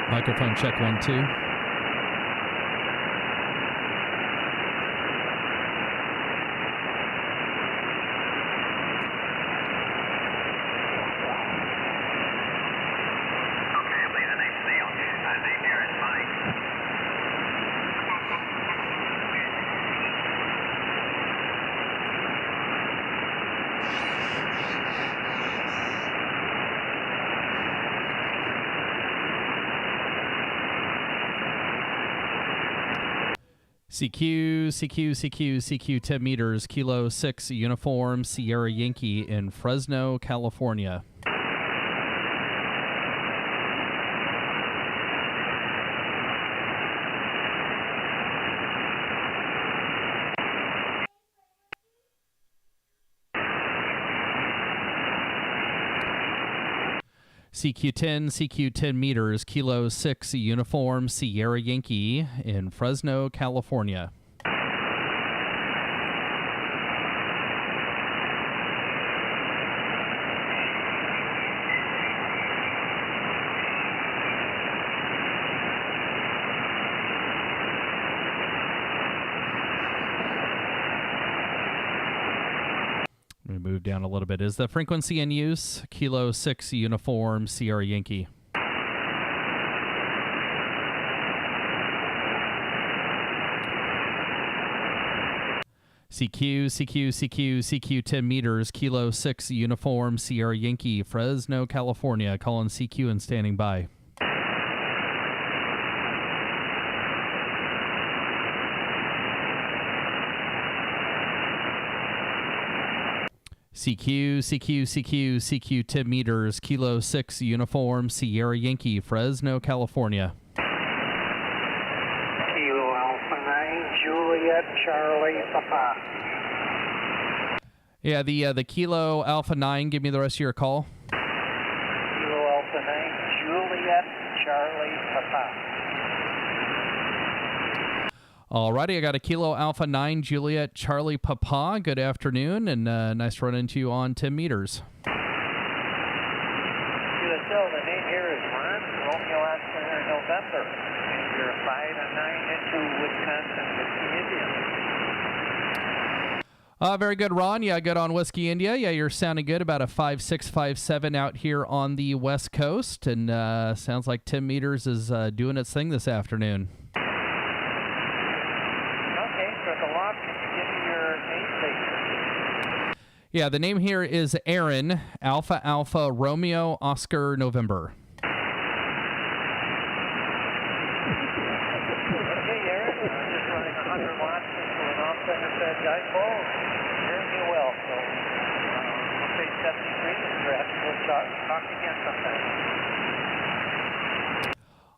Microphone check 1, 2. CQ, 10 meters, Kilo 6, Uniform, Sierra Yankee in Fresno, California. CQ 10 meters, Kilo 6, Uniform, Sierra Yankee in Fresno, California. Let me move down a little bit. Is the frequency in use? Kilo 6, Uniform, Sierra Yankee. CQ 10 meters, Kilo 6, Uniform, Sierra Yankee, Fresno, California. Calling CQ and standing by. CQ 10 meters, Kilo 6, Uniform, Sierra Yankee, Fresno, California. Kilo Alpha 9, Juliet, Charlie, Papa. Yeah, the Kilo Alpha 9, give me the rest of your call. Kilo Alpha 9, Juliet, Charlie, Papa. Alrighty, I got a Kilo Alpha 9, Juliet, Charlie, Papa. Good afternoon, and nice running to you on 10 meters. QSL, the name here is Ron, Romeo Oscar, November. And you're 5 and 9 into Wisconsin, Whiskey, India. Very good, Ron. Yeah, good on Whiskey, India. Yeah, you're sounding good. About a 5.6, 5.7 out here on the West Coast, and sounds like 10 meters is doing its thing this afternoon. Yeah, the name here is Aaron, Alpha Alpha, Romeo, Oscar, November. Okay, Aaron, I'm just running 100 watts into an off-center fed dipole. Hearing me well, so okay, 73, perhaps we'll talk again sometime.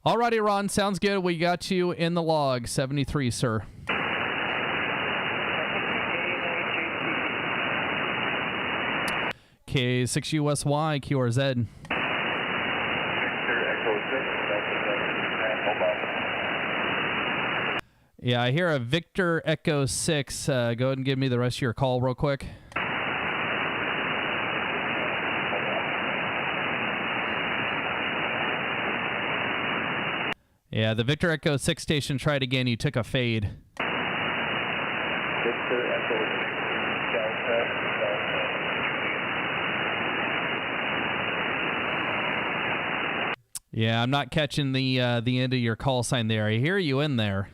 Alrighty, Ron, sounds good. We got you in the log, 73, sir. K6USY, QRZ. Yeah, I hear a Victor Echo 6. Go ahead and give me the rest of your call real quick. Yeah, the Victor Echo 6 station tried again. You took a fade. Victor Echo 6, Delta. Yeah, I'm not catching the end of your call sign there. I hear you in there.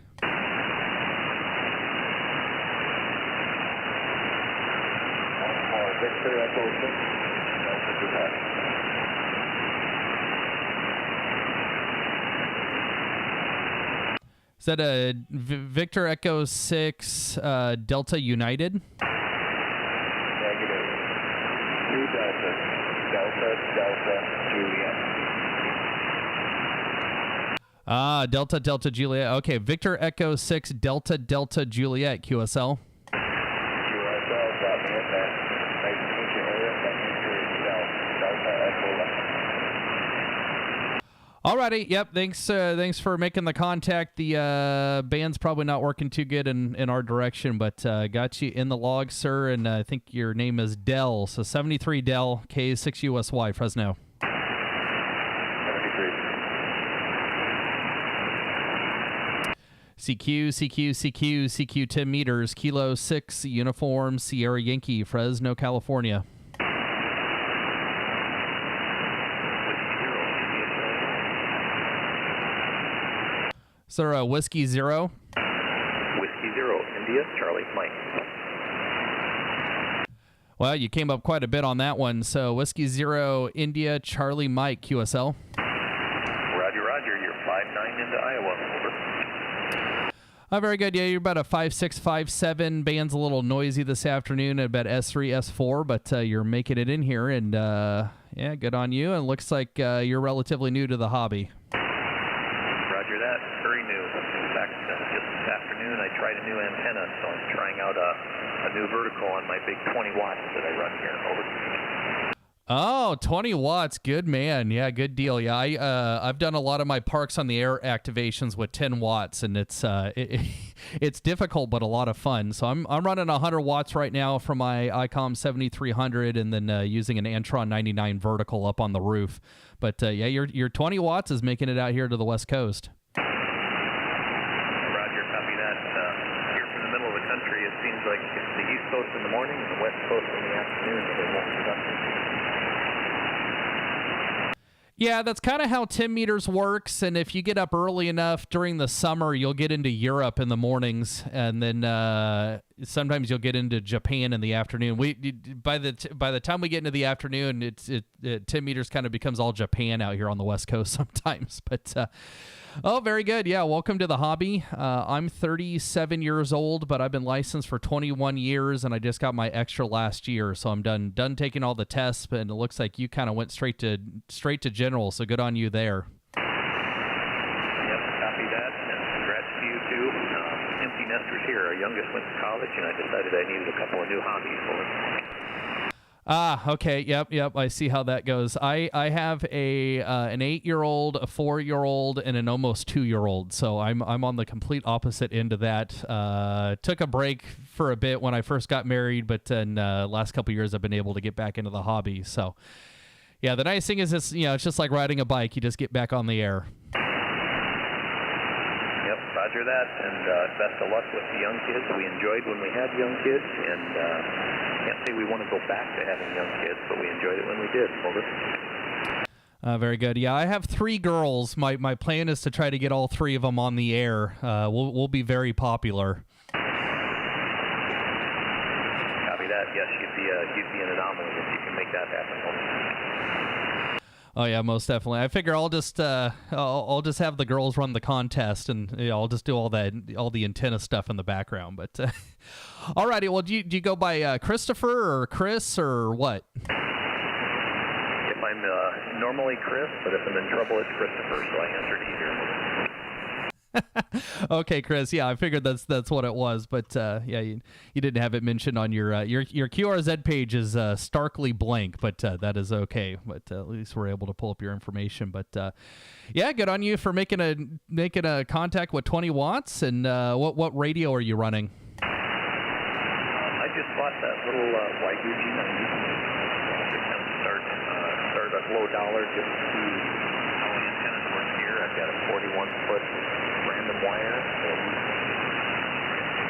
Victor Echo 6. Is that a Victor Echo 6 Delta United? Negative. 2 Delta. Delta, Juliet. Delta Juliet. Okay, Victor Echo 6 Delta Juliet, QSL. QSL, got me in there. Nice to meet you, Aaron. That means you're Delta Echo. Alrighty, yep, thanks for making the contact. The band's probably not working too good in our direction, but got you in the log, sir, and I think your name is Dell. So 73 Dell, K6USY, Fresno. 73. CQ 10 meters, Kilo 6, Uniform, Sierra Yankee, Fresno, California. Sir, Whiskey 0. Whiskey 0, India, Charlie, Mike. Well, you came up quite a bit on that one. So Whiskey 0, India, Charlie, Mike, QSL. Roger, roger. You're 5-9 into Iowa. Over. Very good. Yeah, you're about a 5.6, 5.7. Band's a little noisy this afternoon at about S3, S4, but you're making it in here, and yeah, good on you. And looks like you're relatively new to the hobby. Roger that. Very new. In fact, just this afternoon I tried a new antenna, so I'm trying out a new vertical on my big 20 watts that I run here. Over. Oh, 20 watts. Good, man. Yeah, good deal. Yeah, I've done a lot of my parks on the air activations with 10 watts, and it's it's difficult but a lot of fun. So I'm running 100 watts right now for my ICOM 7300, and then using an Antron 99 vertical up on the roof. But yeah, your 20 watts is making it out here to the West Coast. Roger, copy that. Here from the middle of the country, it seems like it's the East Coast in the morning and the West Coast in the afternoon that they're most productive. Yeah, that's kind of how 10 meters works, and if you get up early enough during the summer, you'll get into Europe in the mornings, and then sometimes you'll get into Japan in the afternoon. By the time we get into the afternoon, 10 meters kind of becomes all Japan out here on the West Coast sometimes. But oh, very good. Yeah, welcome to the hobby. I'm 37 years old, but I've been licensed for 21 years, and I just got my extra last year, so I'm done taking all the tests. And it looks like you kind of went straight to general, so good on you there. Yep, copy that, and congrats to you too. Empty nesters here. Our youngest went to college, and I decided I needed a couple of new hobbies for him. Okay. Yep. I see how that goes. I have an 8-year-old, a 4-year-old, and an almost 2-year-old. So I'm on the complete opposite end of that. Took a break for a bit when I first got married, but then last couple of years I've been able to get back into the hobby. So yeah, the nice thing is it's just like riding a bike. You just get back on the air. Yep, roger that, and best of luck with the young kids. We enjoyed when we had young kids, and can't say we want to go back to having young kids, but we enjoyed it when we did. Over. Very good. Yeah, I have 3 girls. My plan is to try to get all 3 of them on the air. We'll be very popular. Copy that. Yes, you'd be an anomaly if you can make that happen. Over. Oh yeah, most definitely. I figure I'll just have the girls run the contest, and I'll just do all the antenna stuff in the background. But alrighty, well, do you go by Christopher or Chris or what? If I'm normally Chris, but if I'm in trouble, it's Christopher. So I answered either. Okay, Chris. Yeah, I figured that's what it was, but yeah, you didn't have it mentioned on your QRZ page is starkly blank, but that is okay. But at least we're able to pull up your information. But yeah, good on you for making a contact with 20 watts. And what radio are you running? I just bought that little Waiguchi 90. To kind of start at low dollar just to see how antennas work here. I've got a 41-foot random wire, so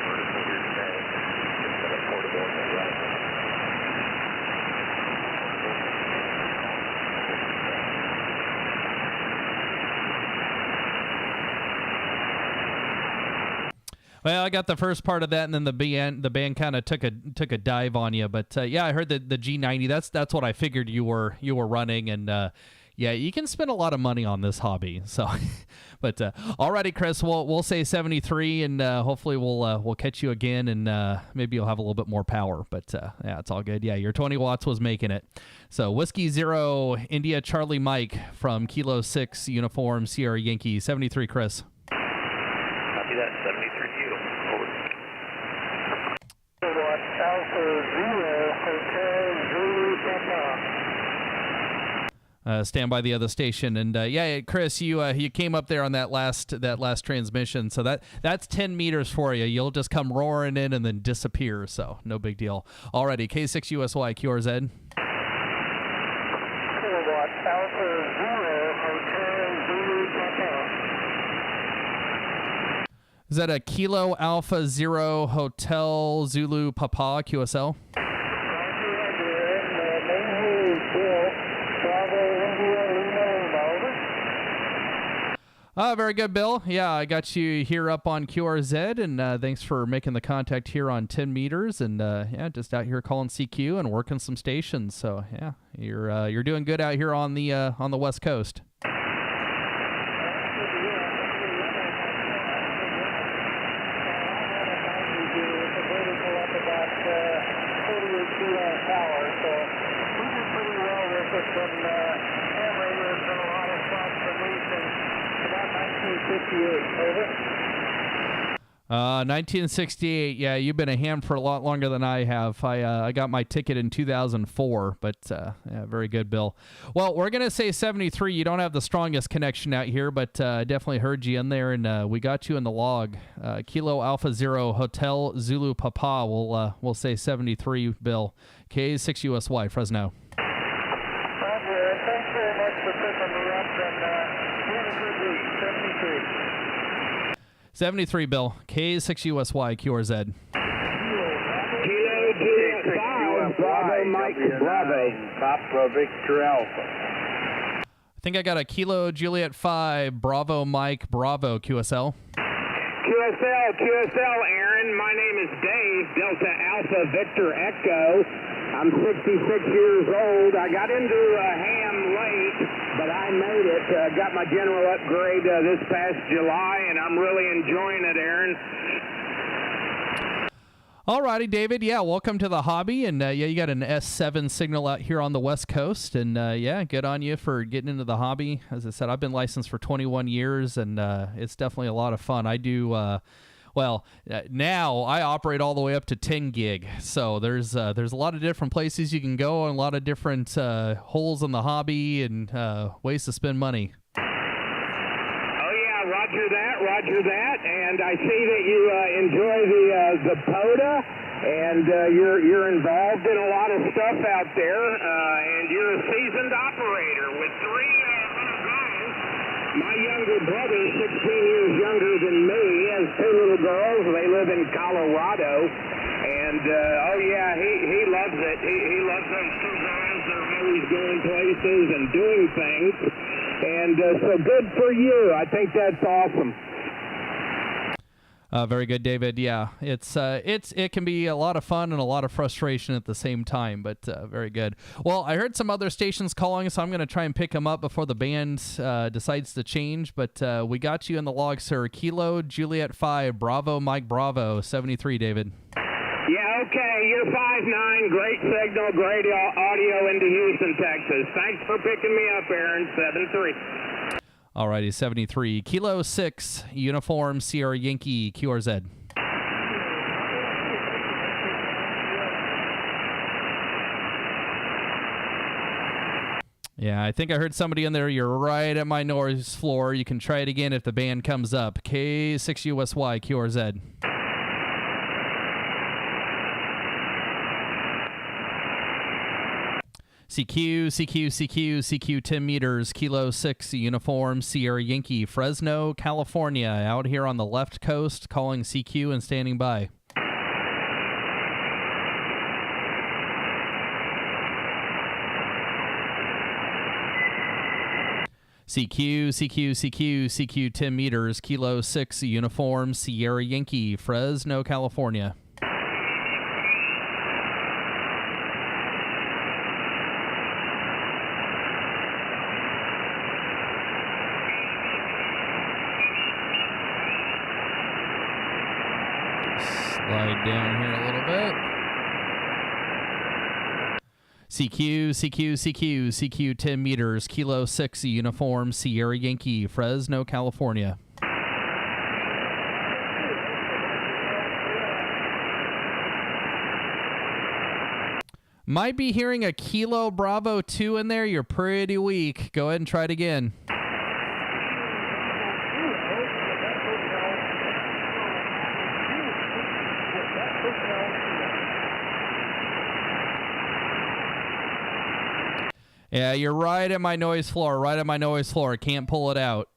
vertical here today. Just got a portable in the right. Well, I got the first part of that, and then the band kind of took a dive on you. But yeah, I heard the G90. That's what I figured you were running, and yeah, you can spend a lot of money on this hobby. So, but alrighty, Chris, we'll say 73, and hopefully we'll catch you again, and maybe you'll have a little bit more power. But yeah, it's all good. Yeah, your 20 watts was making it. So Whiskey 0, India, Charlie, Mike from Kilo 6, Uniform, Sierra Yankee, 73, Chris. Copy that, 73 to you. Over. Alpha 0, Hotel Zulu Papa. Stand by the other station, and yeah, Chris, you came up there on that last transmission, so that's 10 meters for you. You'll just come roaring in and then disappear, so no big deal. Alrighty, K6USY QRZ. Kilowatt Alpha 0, Hotel Zulu Papa. Is that a Kilo Alpha Zero Hotel Zulu Papa QSL? Very good, Bill. Yeah, I got you here up on QRZ, and thanks for making the contact here on 10 meters. And yeah, just out here calling CQ and working some stations. So yeah, you're doing good out here on the West Coast. Over. 1968. Yeah, you've been a ham for a lot longer than I have. I got my ticket in 2004, but yeah, very good, Bill. Well, we're gonna say 73. You don't have the strongest connection out here, but I definitely heard you in there, and we got you in the log. Kilo Alpha Zero Hotel Zulu Papa. We'll say 73, Bill. K6 USY Fresno. Roger. Thanks very much for picking me up, and have a good week. 73. 73, Bill. K6 USY QRZ. Kilo Juliet 5, Bravo Mike Bravo. Papa Victor Alpha. I think I got a Kilo Juliet 5, Bravo Mike Bravo QSL. QSL, Aaron. My name is Dave, Delta Alpha Victor Echo. I'm 66 years old. I got into ham late, but I made it. Got my general upgrade this past July, and I'm really enjoying it, Aaron. All righty, David. Yeah, welcome to the hobby. And yeah, you got an S7 signal out here on the West Coast. And yeah, good on you for getting into the hobby. As I said, I've been licensed for 21 years, and it's definitely a lot of fun. I do... Well, now I operate all the way up to 10 gig, so there's a lot of different places you can go and a lot of different holes in the hobby and ways to spend money. Oh yeah, roger that, and I see that you enjoy the POTA, and you're involved in a lot of stuff out there, and you're a seasoned operator with three little girls. My younger brother, 16 years younger than me, has two little girls. They live in Colorado, and oh yeah, he loves it. He loves those two girls. They're always going places and doing things, and so good for you. I think that's awesome. Very good, David. Yeah, it can be a lot of fun and a lot of frustration at the same time, but very good. Well, I heard some other stations calling, so I'm going to try and pick them up before the band decides to change, but we got you in the log, sir. Kilo Juliet 5, Bravo Mike Bravo, 73, David. Yeah, okay, you're 5'9", great signal, great audio into Houston, Texas. Thanks for picking me up, Aaron, 7-3. Alrighty, 73. Kilo 6, Uniform Sierra Yankee, QRZ. Yeah, I think I heard somebody in there. You're right at my noise floor. You can try it again if the band comes up. K6USY, QRZ. CQ 10 meters, Kilo 6, Uniform, Sierra Yankee, Fresno, California, out here on the left coast, calling CQ and standing by. CQ 10 meters, Kilo 6, Uniform, Sierra Yankee, Fresno, California. Slide down here a little bit. CQ 10 meters, Kilo 6, Uniform, Sierra Yankee, Fresno, California. Might be hearing a Kilo Bravo 2 in there. You're pretty weak. Go ahead and try it again. Yeah, you're right at my noise floor. Can't pull it out.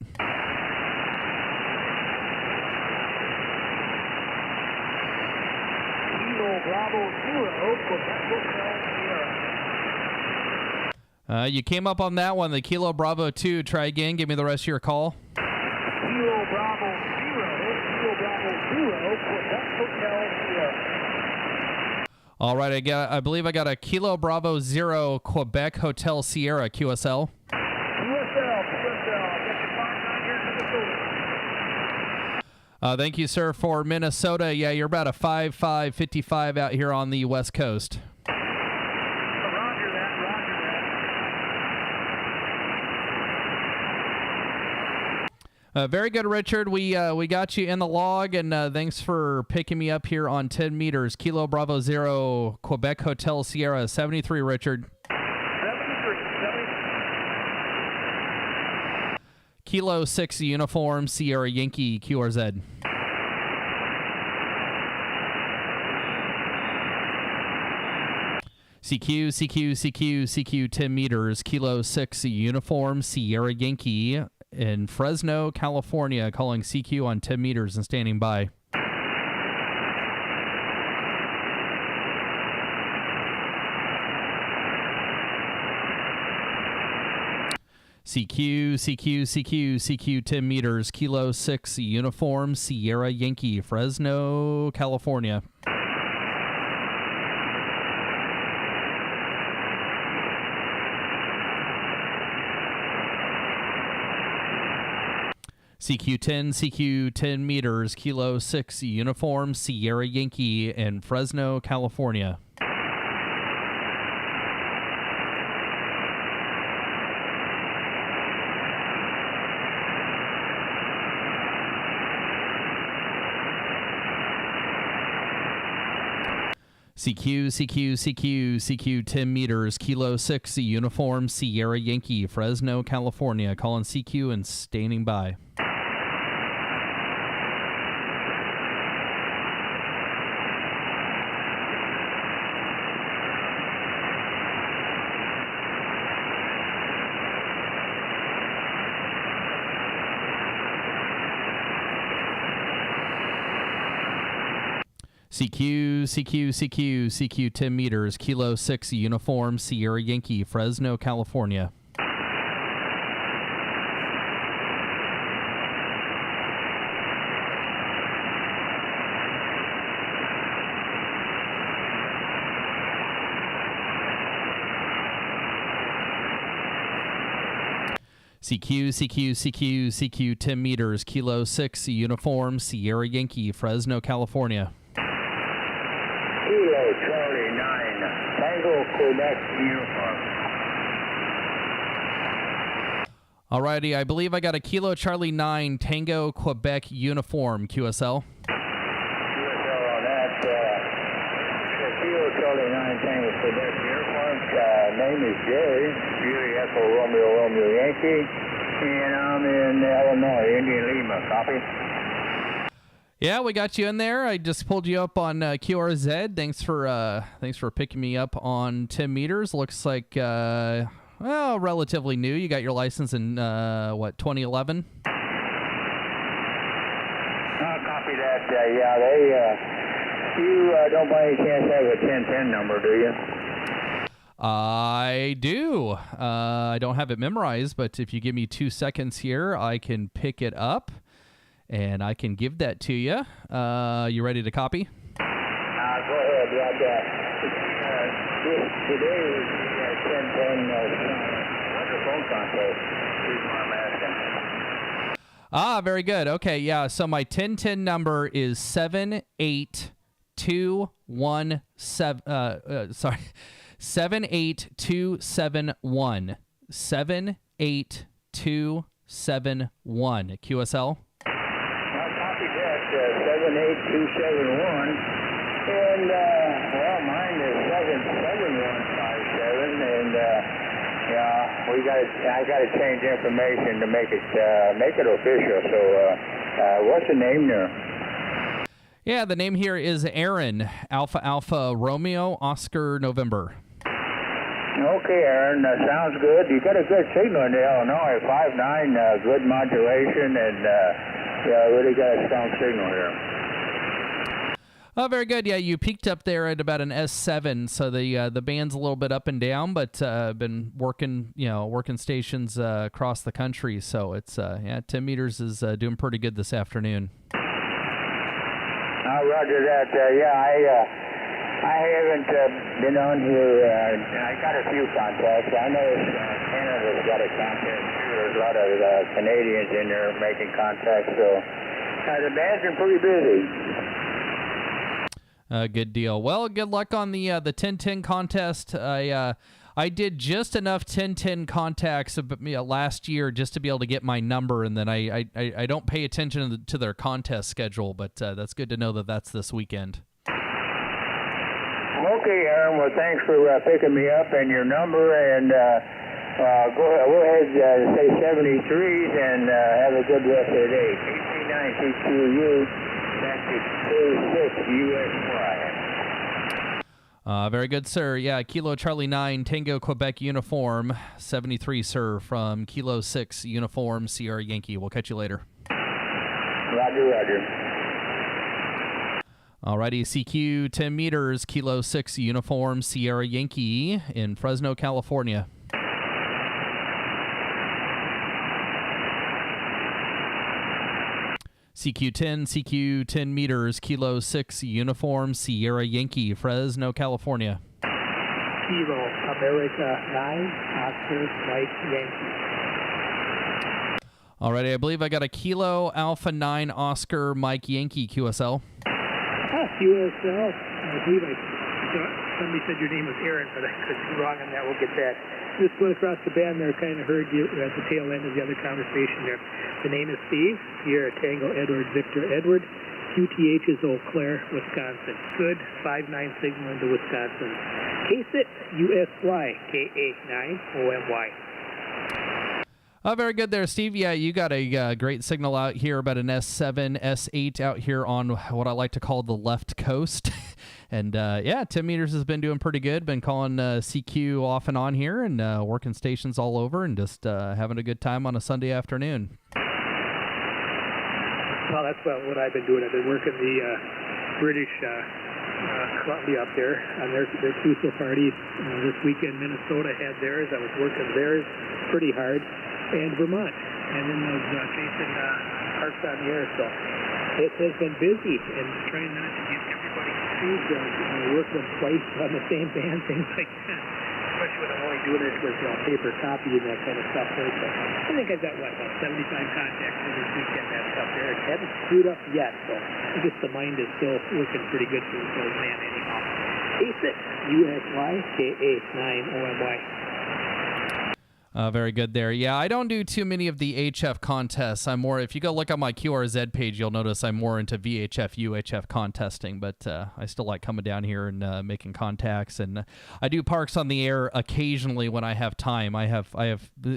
You came up on that one. The Kilo Bravo 2. Try again. Give me the rest of your call. Kilo Bravo 0, Quebec Hotel Sierra. All right, I believe I got a Kilo Bravo 0 Quebec Hotel Sierra QSL. Thank you, sir, for Minnesota. Yeah, you're about a 5.55 out here on the West Coast. Roger that. Very good, Richard. We got you in the log, and thanks for picking me up here on 10 meters. Kilo Bravo 0 Quebec Hotel Sierra 73, Richard. 73. Kilo 6 Uniform Sierra Yankee QRZ. CQ 10 meters. Kilo 6 Uniform Sierra Yankee in Fresno, California, calling CQ on 10 meters and standing by. CQ 10 meters. Kilo 6 Uniform Sierra Yankee, Fresno, California. CQ 10 meters. Kilo 6 Uniform Sierra Yankee in Fresno, California. CQ 10 meters. Kilo 6 Uniform Sierra Yankee, Fresno, California. Calling CQ and standing by. CQ 10 meters. Kilo 6 Uniform Sierra Yankee, Fresno, California. CQ 10 meters. Kilo 6 Uniform Sierra Yankee, Fresno, California. Kilo Charlie 9, Tango Quebec Uniform. Alrighty, I believe I got a Kilo Charlie 9 Tango Quebec Uniform QSL. QSL on that. Kilo Charlie 9 Tango Quebec Uniform. Name is Jerry. Julie Echo Romeo Yankee. And I'm in Illinois, Indian Lima. Copy. Yeah, we got you in there. I just pulled you up on QRZ. Thanks for picking me up on 10 meters. Looks like relatively new. You got your license in 2011? Copy that. You don't by any chance have a 1010 number, do you? I do. I don't have it memorized, but if you give me 2 seconds here, I can pick it up. And I can give that to you. You ready to copy? Go ahead. Today is the 1010 phone contest. Reason why I'm asking. Very good. Okay, yeah. So my 1010 number is 78217. 78271. 78271. QSL. 78271, and mine is 77157, and I got to change information to make it official. So, what's the name there? Yeah, the name here is Aaron. Alpha Romeo Oscar November. Okay, Aaron, sounds good. You got a good signal in Illinois, 5.9, good modulation, and really got a strong signal here. Oh, very good. Yeah, you peaked up there at about an S7, so the band's a little bit up and down, but been working stations across the country. So it's 10 meters is doing pretty good this afternoon. Roger that. I haven't been on here. I got a few contacts. I know Canada's got a contact too. There's a lot of Canadians in there making contacts. So the band's been pretty busy. Good deal. Well, good luck on the 1010 contest. I did just enough 1010 contacts last year just to be able to get my number, and then I don't pay attention to their contest schedule, but that's good to know that that's this weekend. Okay, Aaron. Well, thanks for picking me up and your number, and go ahead say 73s and have a good rest of the day. KC9CQU, that's 6USY. Very good, sir. Yeah, Kilo Charlie 9, Tango Quebec Uniform, 73, sir, from Kilo 6 Uniform, Sierra Yankee. We'll catch you later. Roger. Alrighty, CQ 10 meters, Kilo 6 Uniform, Sierra Yankee in Fresno, California. CQ 10 meters, Kilo 6 Uniform, Sierra Yankee, Fresno, California. Kilo America 9, Oscar Mike Yankee. Alrighty, I believe I got a Kilo Alpha 9 Oscar Mike Yankee QSL. QSL. I believe somebody said your name was Aaron, but I could be wrong on that. We'll get that. Just went across the band there, kind of heard you at the tail end of the other conversation there. The name is Steve. Sierra Tango Edward Victor Edward. QTH is Eau Claire, Wisconsin. Good 5-9 signal into Wisconsin. K6 USY KA9 OMY. Oh, very good there, Steve. Yeah, you got a great signal out here, about an S7, S8 out here on what I like to call the left coast. And 10 meters has been doing pretty good. Been calling CQ off and on here and working stations all over and just having a good time on a Sunday afternoon. Well, that's what I've been doing. I've been working the British Columbia up there on their Crucial parties. This weekend, Minnesota had theirs. I was working theirs pretty hard. And Vermont, and then those chasing parks on the air. So it has been busy, and trying not to get everybody confused, work them twice on the same band, things like that. Especially when I'm only doing it with paper copy and that kind of stuff there. So I think I've got about 75 contacts for this weekend, that stuff there. It hasn't screwed up yet, so I guess the mind is still working pretty good for this old man anyhow. A6 USY KA9 OMY. Very good there. Yeah, I don't do too many of the HF contests. I'm more, if you go look on my QRZ page, you'll notice I'm more into VHF, UHF contesting, but I still like coming down here and making contacts. And I do parks on the air occasionally when I have time. I have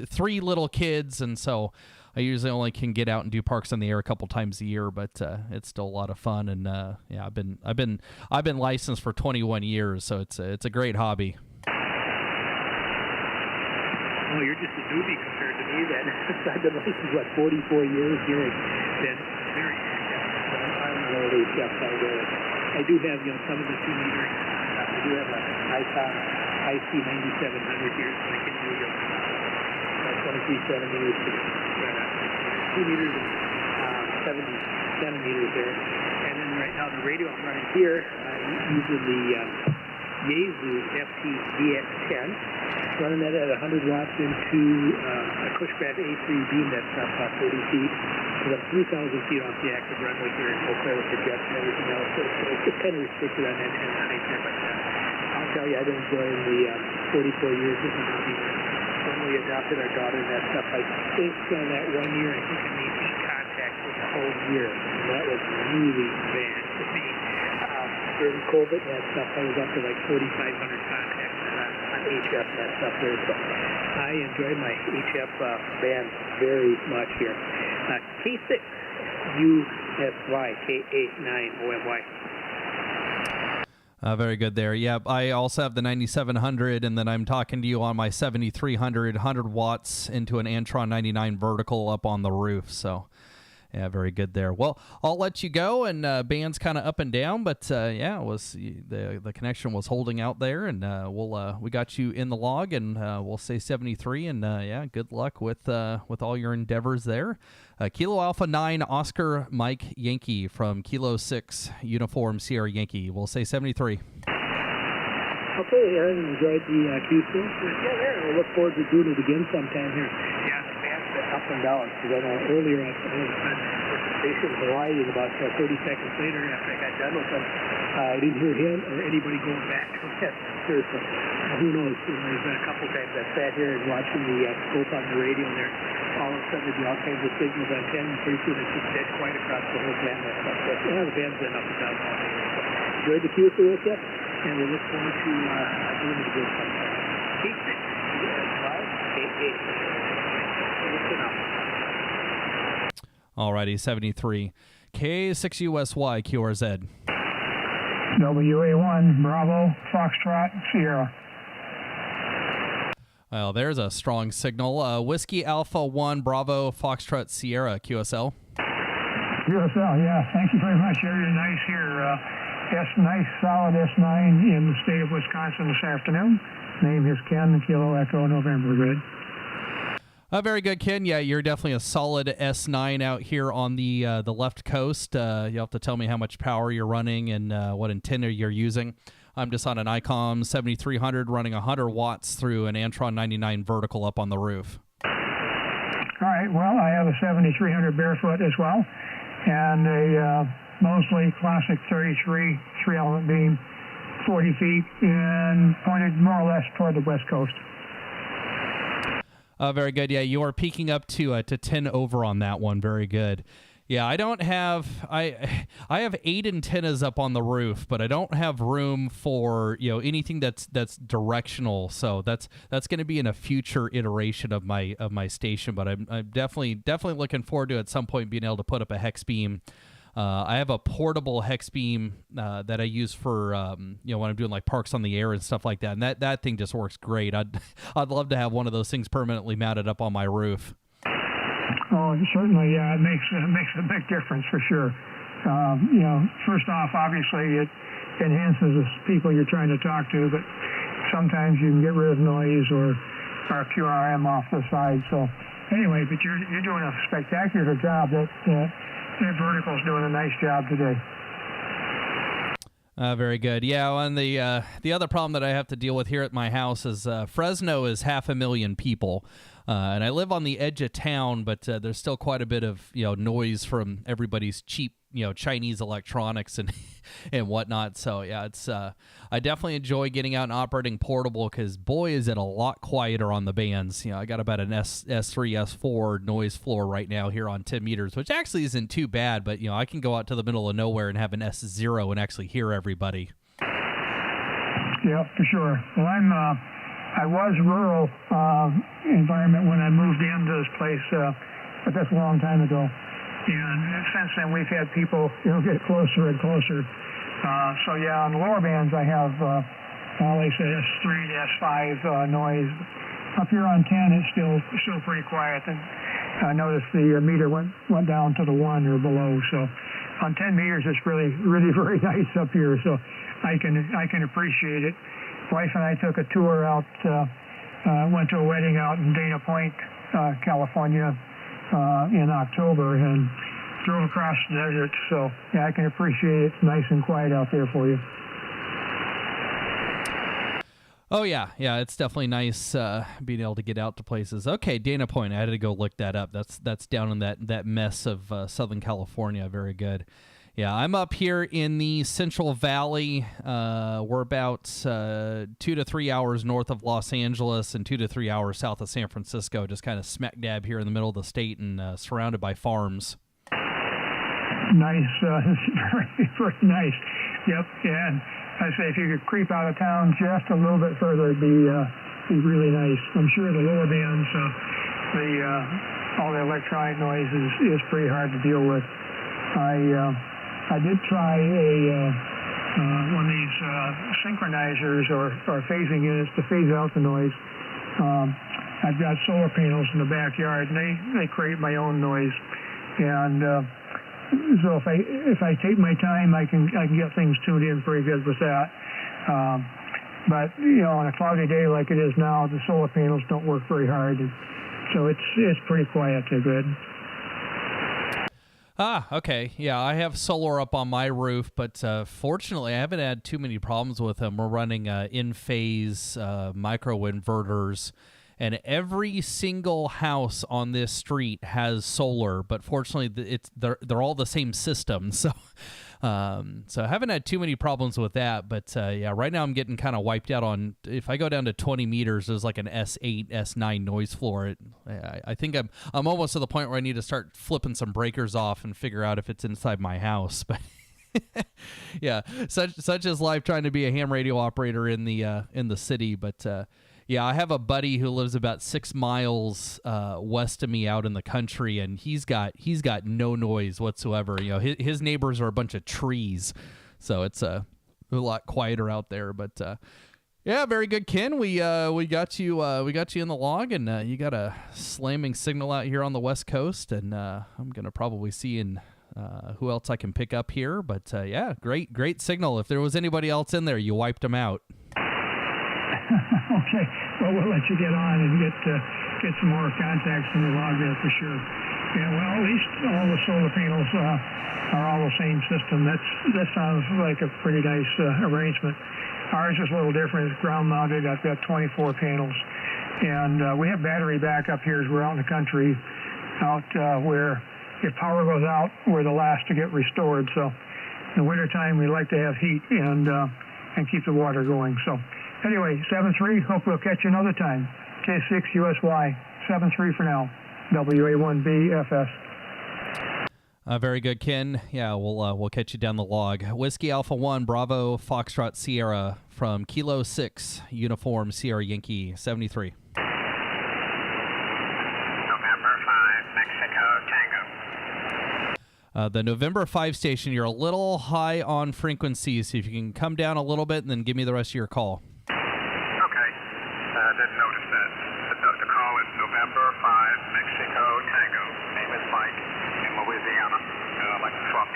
3 little kids, and so I usually only can get out and do parks on the air a couple times a year, but it's still a lot of fun. And I've been licensed for 21 years, so it's a great hobby. Well, you're just a newbie compared to me then. I've been licensed, 44 years here. Been very active. I'm an old HF there. I do have, some of the 2 meters. I do have an Icon IC 9700 here, so I can do 23 centimeters, 2 meters and 70 centimeters there. And then right now the radio I'm running here, I'm using the Yaesu FT DX10, running that at 100 watts into a Cushbat A3 beam that's about 30 feet. Because I'm 3,000 feet off the active runway here in Eau Claire with the jets and everything else. So it's just kind of restricted on that height there. But I'll tell you, I've been enjoying the 44 years of the hobby. When we adopted our daughter and that stuff, I think that 1 year, I think I made 8 contacts in the whole year. And that was really bad for me. During COVID and that stuff, I was up to 4,500 contacts on HF and that stuff there. So I enjoy my HF band very much here. K6 USY KA9 OMY. Very good there. Yeah, I also have the 9700, and then I'm talking to you on my 7300, 100 watts into an Antron 99 vertical up on the roof. So Yeah, very good there. Well, I'll let you go, and band's kind of up and down, but yeah, it was the connection was holding out there, and we got you in the log, and we'll say 73, and yeah, good luck with all your endeavors there. Kilo Alpha 9 Oscar Mike Yankee from Kilo 6 Uniform Sierra Yankee. We'll say 73. Okay, Aaron, enjoyed the Q2. Yeah, we'll look forward to doing it again sometime here. Yeah, the band's been up and down. Because I know earlier I was station Hawaii, and about 30 seconds later after I got done with them, I didn't hear him or anybody going back to that here. So who knows? There's been a couple times I sat here and watching the scope on the radio there. All of a sudden there'd be all kinds of signals on 10, and pretty soon it's just dead quiet across the whole band. But yeah, the band's been up and down all day. So enjoyed the Q2 with you. And we look forward to doing it again sometime. 8-6. Alrighty, 73. K6USY QRZ. WA1 Bravo Foxtrot Sierra. Well, there's a strong signal. Whiskey Alpha 1 Bravo Foxtrot Sierra QSL. QSL, yeah. Thank you very much. Very nice here. Nice solid S9 in the state of Wisconsin this afternoon. Name is Ken, Kilo Echo November. Good. Very good, Ken. Yeah, you're definitely a solid S9 out here on the left coast. You'll have to tell me how much power you're running and what antenna you're using. I'm just on an ICOM 7300 running 100 watts through an Antron 99 vertical up on the roof. All right. Well, I have a 7300 barefoot as well, and a mostly classic 33 3-element beam, 40 feet, and pointed more or less toward the west coast. Very good. Yeah, you are peaking up to 10 over on that one. Very good. Yeah, I don't have I have 8 antennas up on the roof, but I don't have room for anything that's directional. So that's going to be in a future iteration of my station. But I'm definitely looking forward to at some point being able to put up a hex beam. I have a portable hex beam that I use for when I'm doing like parks on the air and stuff like that, and that thing just works great. I'd love to have one of those things permanently mounted up on my roof. Oh, certainly, yeah, it makes a big difference for sure. First off, obviously it enhances the people you're trying to talk to, but sometimes you can get rid of noise or QRM off the side. So anyway, but you're doing a spectacular job. That vertical's doing a nice job today. Very good. Yeah, and the other problem that I have to deal with here at my house is Fresno is 500,000 people, and I live on the edge of town, but there's still quite a bit of noise from everybody's cheap Chinese electronics and and whatnot. So yeah, it's I definitely enjoy getting out and operating portable because boy is it a lot quieter on the bands. I got about an S3 S4 noise floor right now here on 10 meters, which actually isn't too bad, but I can go out to the middle of nowhere and have an S0 and actually hear everybody. Yeah, for sure. Well, I was rural environment when I moved into this place, but that's a long time ago. And since then, we've had people, get closer and closer. So yeah, on the lower bands, I have, like I said, S3 to S5 noise. Up here on 10, it's still pretty quiet. And I noticed the meter went down to the 1 or below. So on 10 meters, it's really, really very nice up here. So I can appreciate it. Wife and I took a tour out, went to a wedding out in Dana Point, California, in October, and drove across the desert. So yeah, I can appreciate it. It's nice and quiet out there for you. Oh yeah, it's definitely nice being able to get out to places. Okay, Dana Point, I had to go look that up. That's down in that mess of Southern California. Very good. Yeah, I'm up here in the Central Valley. We're about 2 to 3 hours north of Los Angeles and 2 to 3 hours south of San Francisco, just kind of smack dab here in the middle of the state and surrounded by farms. Nice. Very, very nice. Yep, yeah. And I say if you could creep out of town just a little bit further, it'd be really nice. I'm sure the lower bands, all the electronic noise is pretty hard to deal with. I did try one of these synchronizers or phasing units to phase out the noise. I've got solar panels in the backyard, and they create my own noise. And so if I take my time, I can get things tuned in pretty good with that. But on a cloudy day like it is now, the solar panels don't work very hard, and so it's pretty quiet to grid. Okay. Yeah, I have solar up on my roof, but fortunately, I haven't had too many problems with them. We're running in-phase microinverters, and every single house on this street has solar, but fortunately, they're all the same system. So I haven't had too many problems with that. But yeah, right now I'm getting kind of wiped out on. If I go down to 20 meters, there's like an S8, S9 noise floor. I think I'm almost to the point where I need to start flipping some breakers off and figure out if it's inside my house. But yeah, such is life trying to be a ham radio operator in the city. But yeah, I have a buddy who lives about 6 miles west of me out in the country, and he's got no noise whatsoever. His neighbors are a bunch of trees, so it's a lot quieter out there. But yeah, very good, Ken. We got you in the log, and you got a slamming signal out here on the West Coast, and I'm gonna probably see who else I can pick up here. But yeah, great signal. If there was anybody else in there, you wiped them out. Okay, well, we'll let you get on and get some more contacts in the log there for sure. Yeah, well, at least all the solar panels are all the same system. That sounds like a pretty nice arrangement. Ours is a little different. It's ground mounted. I've got 24 panels, and we have battery backup here as we're out in the country, out where if power goes out, we're the last to get restored. So in the wintertime, we like to have heat and keep the water going. So anyway, 7-3, hope we'll catch you another time. K6 USY, 7-3 for now. WA1BFS. Very good, Ken. Yeah, we'll catch you down the log. Whiskey Alpha 1, Bravo, Foxtrot Sierra from Kilo 6, Uniform Sierra Yankee, 73. November 5, Mexico, Tango. The November 5 station, you're a little high on frequency, so if you can come down a little bit and then give me the rest of your call. Didn't notice that. The call is November 5, Mexico, Tango. Name is Mike in Louisiana. Like swap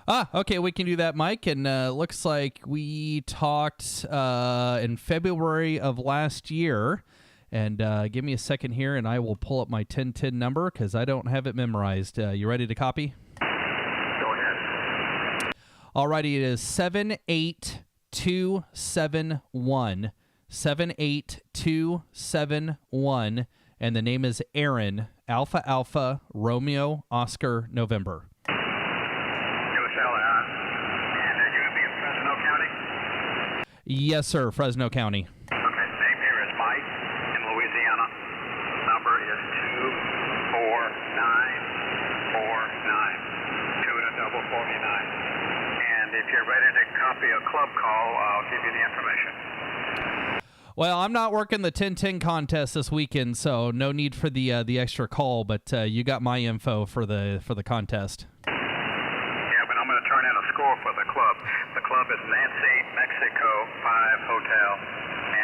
1010. Okay, we can do that, Mike. And looks like we talked in February of last year. And give me a second here, and I will pull up my 1010 number because I don't have it memorized. You ready to copy? Go ahead. Alrighty, it is 78271. 78271, and the name is Aaron, Alpha Alpha, Romeo, Oscar, November. And are you going to be in Fresno County? Yes, sir, Fresno County. Okay, name here is Mike in Louisiana. Number is 24949. 249. And if you're ready to copy a club call, I'll give you the information. Well, I'm not working the 1010 contest this weekend, so no need for the extra call. But you got my info for the contest. Yeah, but I'm going to turn in a score for the club. The club is Nancy Mexico 5 Hotel,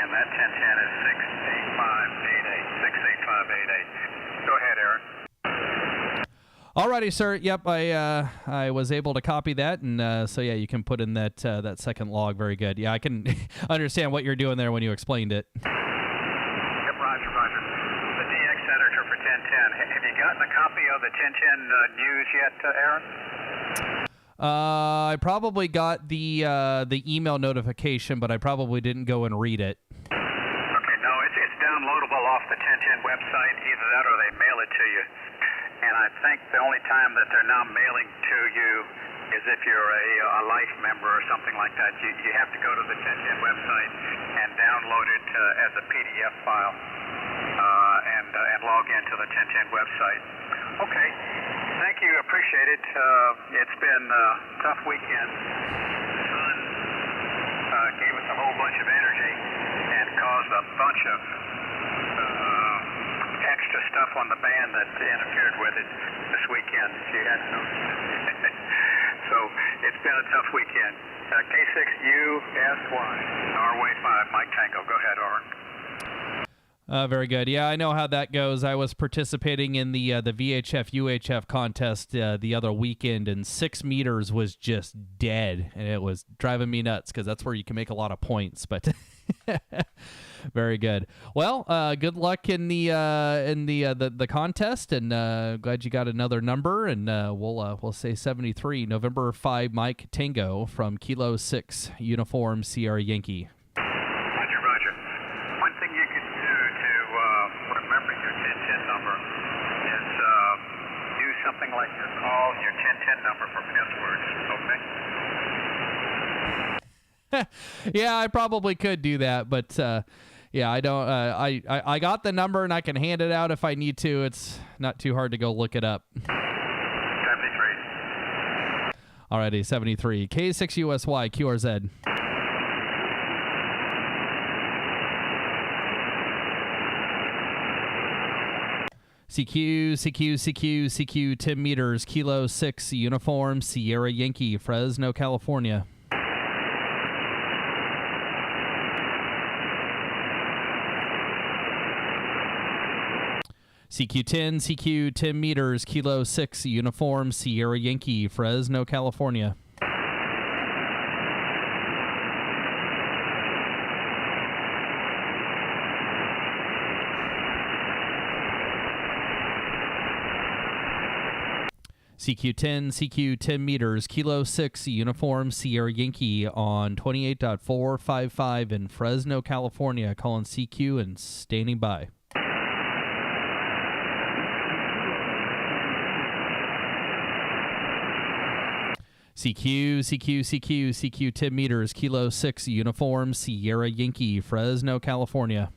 and that 1010 is 68588. 68588. Go ahead, Aaron. Alrighty, sir. Yep, I was able to copy that, and so yeah, you can put in that second log. Very good. Yeah, I can understand what you're doing there when you explained it. Yep, Roger. The DX editor for 1010. Have you gotten a copy of the 1010 news yet, Aaron? I probably got the email notification, but I probably didn't go and read it. Okay, no, it's downloadable off the 1010 website. Either that or they mail it to you. And I think the only time that they're now mailing to you is if you're a life member or something like that. You have to go to the 1010 website and download it as a PDF file and log into the 1010 website. Okay, thank you, appreciate it. It's been a tough weekend. The sun gave us a whole bunch of energy and caused a bunch of extra stuff on the band that interfered with it this weekend. You hadn't noticed it. So it's been a tough weekend. K6USY, Norway 5, Mike Tango. Go ahead, over. Very good. Yeah, I know how that goes. I was participating in the VHF UHF contest the other weekend, and 6 meters was just dead, and it was driving me nuts because that's where you can make a lot of points. But very good. Well, good luck in the contest, and glad you got another number. And we'll say 73, November 5, Mike Tango from Kilo 6 Uniform Sierra Yankee. Roger. One thing you can do to remember your 1010 number is do something like your call, your 1010 number for passwords, okay? Yeah, I probably could do that, but yeah, I don't. I got the number and I can hand it out if I need to. It's not too hard to go look it up. 73. Alrighty, 73. K6USY QRZ. CQ 10 meters, Kilo 6 Uniform Sierra Yankee, Fresno, California. CQ 10 meters, Kilo 6 Uniform Sierra Yankee, Fresno, California. CQ 10 meters, Kilo 6 Uniform Sierra Yankee on 28.455 in Fresno, California. Calling CQ and standing by. CQ 10 meters, Kilo 6 Uniform Sierra Yankee, Fresno, California.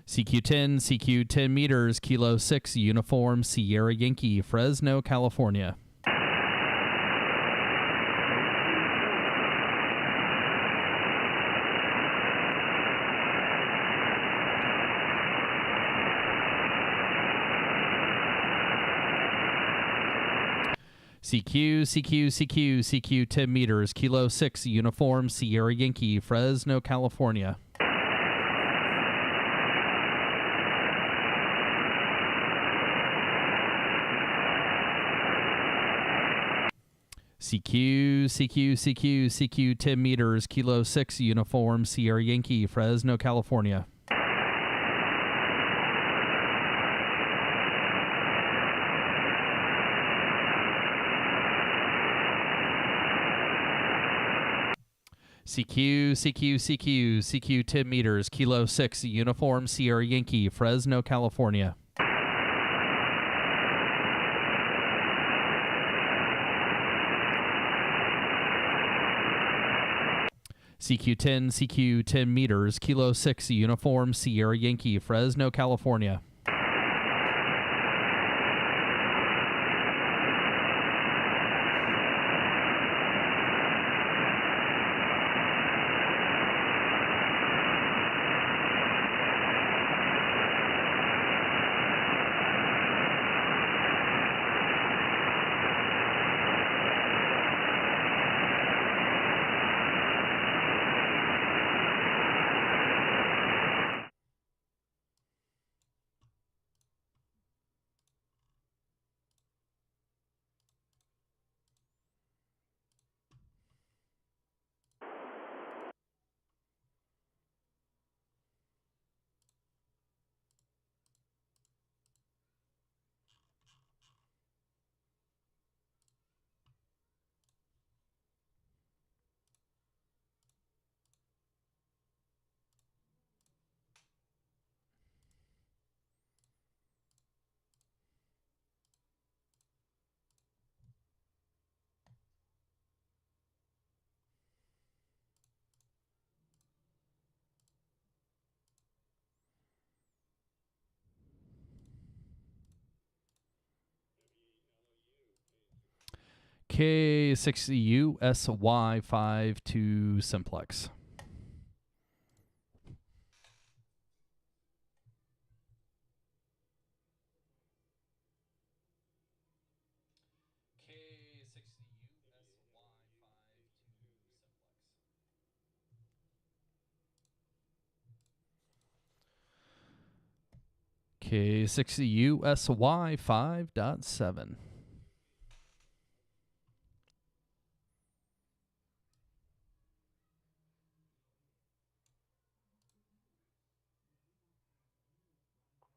CQ 10 meters, Kilo 6 Uniform Sierra Yankee, Fresno, California. CQ 10 meters, Kilo 6 Uniform Sierra Yankee, Fresno, California. CQ 10 meters, Kilo 6 Uniform Sierra Yankee, Fresno, California. CQ 10 meters, Kilo 6 Uniform Sierra Yankee, Fresno, California. CQ 10 meters, Kilo 6 Uniform Sierra Yankee, Fresno, California. K6USY52 Simplex. K60 USY 5.7.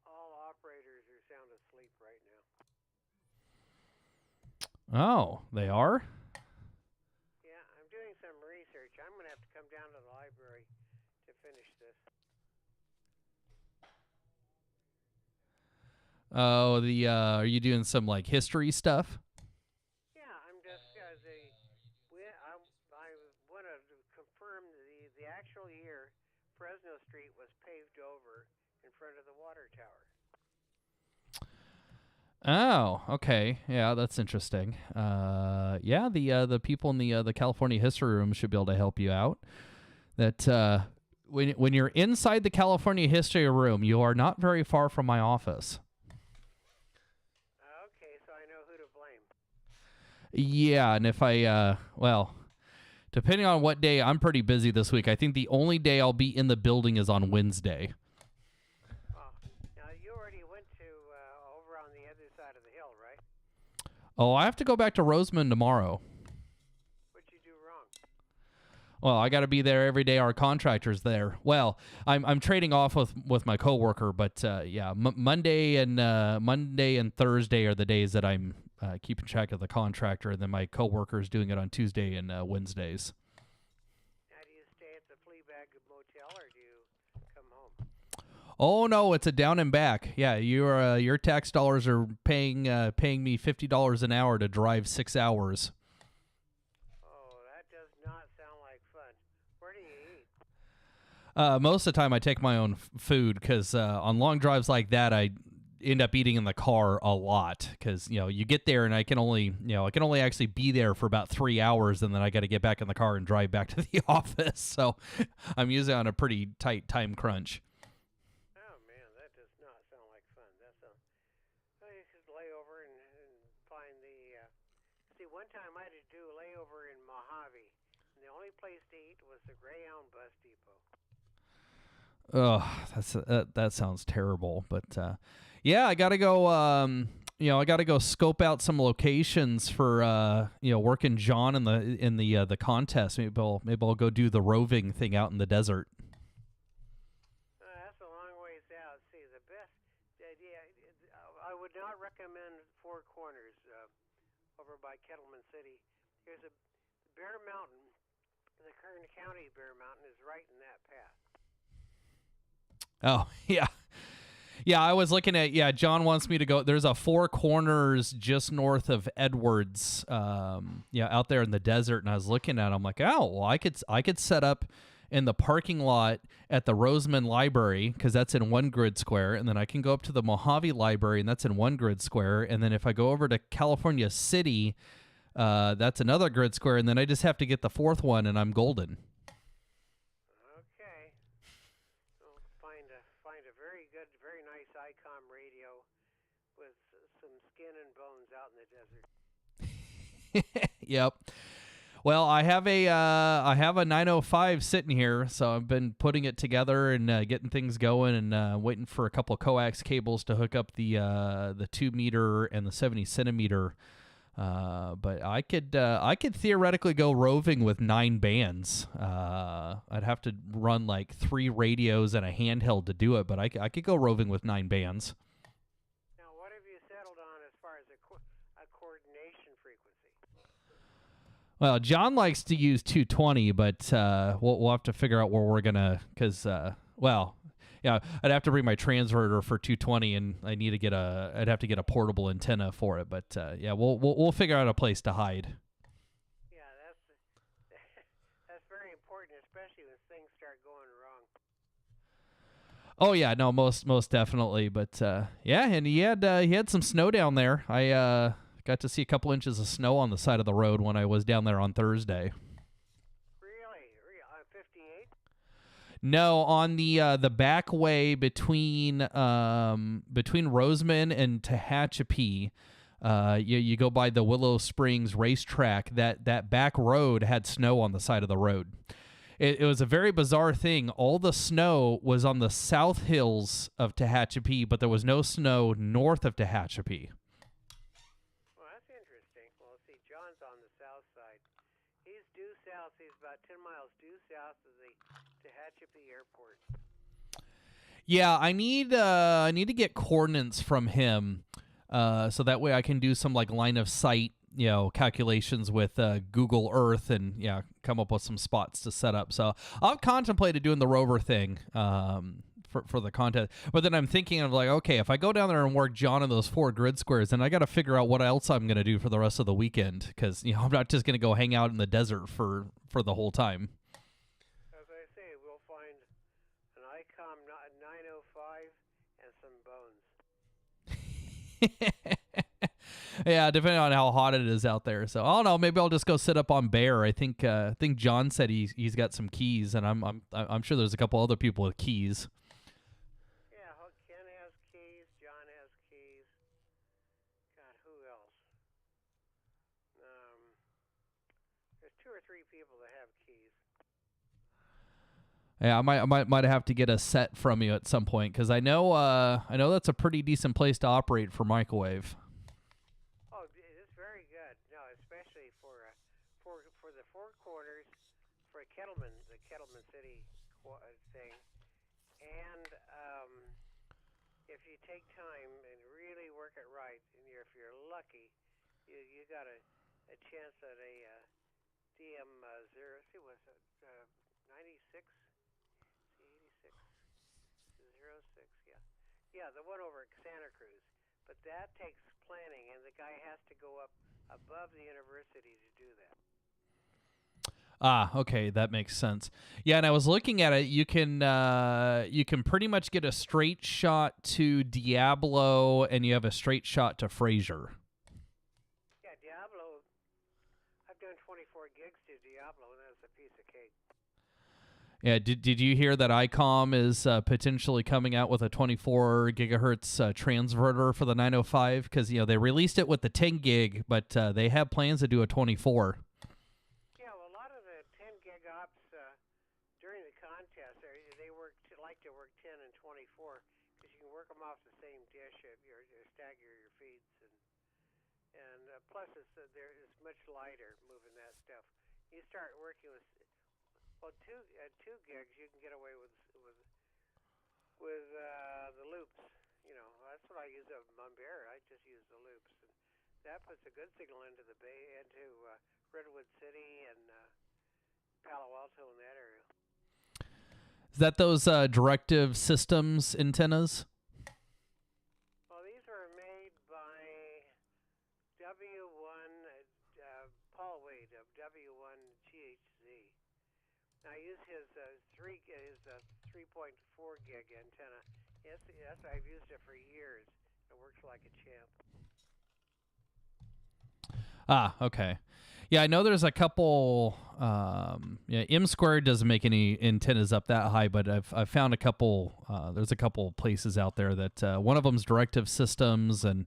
All operators are sound asleep right now. Oh, they are? Yeah, I'm doing some research. I'm going to have to come down to the library to finish this. Oh, are you doing some like history stuff? Yeah, I'm just I want to confirm the actual year Fresno Street was paved over in front of the water tower. Oh, okay. Yeah, that's interesting. Yeah, the people in the California History Room should be able to help you out. That when you're inside the California History Room, you are not very far from my office. Okay, so I know who to blame. Yeah, and if depending on what day, I'm pretty busy this week. I think the only day I'll be in the building is on Wednesday. Now, you already went to over on the other side of the hill, right? Oh, I have to go back to Roseman tomorrow. What'd you do wrong? Well, I got to be there every day. Our contractor's there. Well, I'm trading off with my coworker, but yeah, Monday and Thursday are the days that I'm keeping track of the contractor, and then my coworker's doing it on Tuesday and Wednesdays. Now, do you stay at the Fleabag Motel or do you come home? Oh no, it's a down and back. Yeah, your tax dollars are paying me $50 an hour to drive 6 hours. Oh, that does not sound like fun. Where do you eat? Most of the time, I take my own food because on long drives like that, I end up eating in the car a lot because you get there and I can only actually be there for about 3 hours, and then I got to get back in the car and drive back to the office. So I'm usually on a pretty tight time crunch. Oh man, that does not sound like fun. You could lay over and find the. See, one time I had to do a layover in Mojave, and the only place to eat was the Greyhound bus depot. Oh, that sounds terrible. But yeah, I gotta go. I gotta go scope out some locations for working John in the contest. Maybe I'll go do the roving thing out in the desert. That's a long ways out. See, the best idea. I would not recommend Four Corners over by Kettleman City. There's a Bear Mountain. The Kern County Bear Mountain is right in that path. Oh, yeah. Yeah, I was looking at, John wants me to go. There's a Four Corners just north of Edwards, out there in the desert, and I was looking at it, I'm like, oh, well, I could set up in the parking lot at the Roseman Library, because that's in one grid square, and then I can go up to the Mojave Library, and that's in one grid square, and then if I go over to California City, that's another grid square, and then I just have to get the fourth one, and I'm golden. Find a very good, very nice ICOM radio with some skin and bones out in the desert. Yep. Well, I have a 905 sitting here, so I've been putting it together and getting things going, and waiting for a couple of coax cables to hook up the 2-meter and the 70 centimeter. But I could theoretically go roving with 9 bands. I'd have to run like 3 radios and a handheld to do it, but I could go roving with 9 bands. Now, what have you settled on as far as a coordination frequency? Well, John likes to use 220, but we'll have to figure out where we're gonna, because I'd have to bring my transverter for 220, and I'd have to get a portable antenna for it. But we'll figure out a place to hide. Yeah, that's very important, especially when things start going wrong. Oh yeah, no, most definitely. But and he had some snow down there. I got to see a couple inches of snow on the side of the road when I was down there on Thursday. Really? On 58? No, on the back way between Roseman and Tehachapi, you go by the Willow Springs racetrack. That back road had snow on the side of the road. it was a very bizarre thing. All the snow was on the south hills of Tehachapi, but there was no snow north of Tehachapi. Well, that's interesting. Well, see, John's on the south side. He's due south. He's about 10 miles due south of the Tehachapi Airport. Yeah, I need to get coordinates from him, so that way I can do some like line of sight, calculations with Google Earth and come up with some spots to set up. So I've contemplated doing the rover thing for the contest, but then I'm thinking of like, okay, if I go down there and work John in those 4 grid squares, then I got to figure out what else I'm going to do for the rest of the weekend, because I'm not just going to go hang out in the desert for the whole time. As I say, we'll find an ICOM 905 and some bones. Yeah, depending on how hot it is out there. So I don't know. Maybe I'll just go sit up on Bear. I think John said he's got some keys, and I'm sure there's a couple other people with keys. Yeah, Ken has keys. John has keys. God, who else? There's 2 or 3 people that have keys. Yeah, I might have to get a set from you at some point, because I know that's a pretty decent place to operate for microwave. Oh, it's very good. No, especially for the 4 corners, for the Kettleman City thing, and if you take time and really work it right, and if you're lucky, you got a chance at a DM 0. See, was it 96? 86? 06? Yeah, the one over at Santa Cruz. But that takes planning, and the guy has to go up above the university to do that. Ah, okay, that makes sense. Yeah, and I was looking at it. You can pretty much get a straight shot to Diablo, and you have a straight shot to Fraser. Yeah, Diablo. I've done 24 gigs to Diablo, and that's a piece of cake. Yeah, did you hear that ICOM is potentially coming out with a 24 gigahertz transverter for the 905? Because they released it with the 10 gig, but they have plans to do a 24. Yeah, well, a lot of the 10 gig ops during the contest, they like to work 10 and 24 because you can work them off the same dish. You stagger your feeds, and plus it's much lighter moving that stuff. You start working with 2 gigs, you can get away with the loops. That's what I use on Bear. I just use the loops, and that puts a good signal into the Bay, into Redwood City and Palo Alto in that area. Is that those directive systems antennas? Well, these were made by W1 Paul Wade of W1 GHZ. Now, I use his 3.4 gig antenna. Yes, I've used it for years. It works like a champ. Ah, okay. Yeah, I know there's a couple. M Squared doesn't make any antennas up that high, but I've found a couple. There's a couple places out there that one of them's Directive Systems, and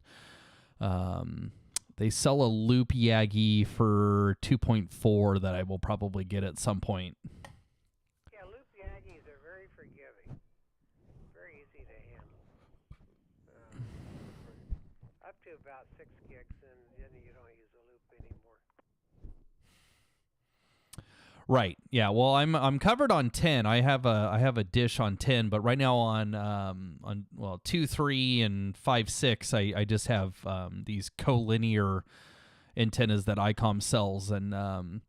they sell a loop Yagi for 2.4 that I will probably get at some point. Yeah, loop Yagis are very forgiving, very easy to handle. Up to about 6 gigs, and then you don't use a loop anymore. Right. Yeah. Well, I'm covered on 10. I have a dish on 10, but right now on 2, 3, and 5, 6, I just have these collinear antennas that ICOM sells, and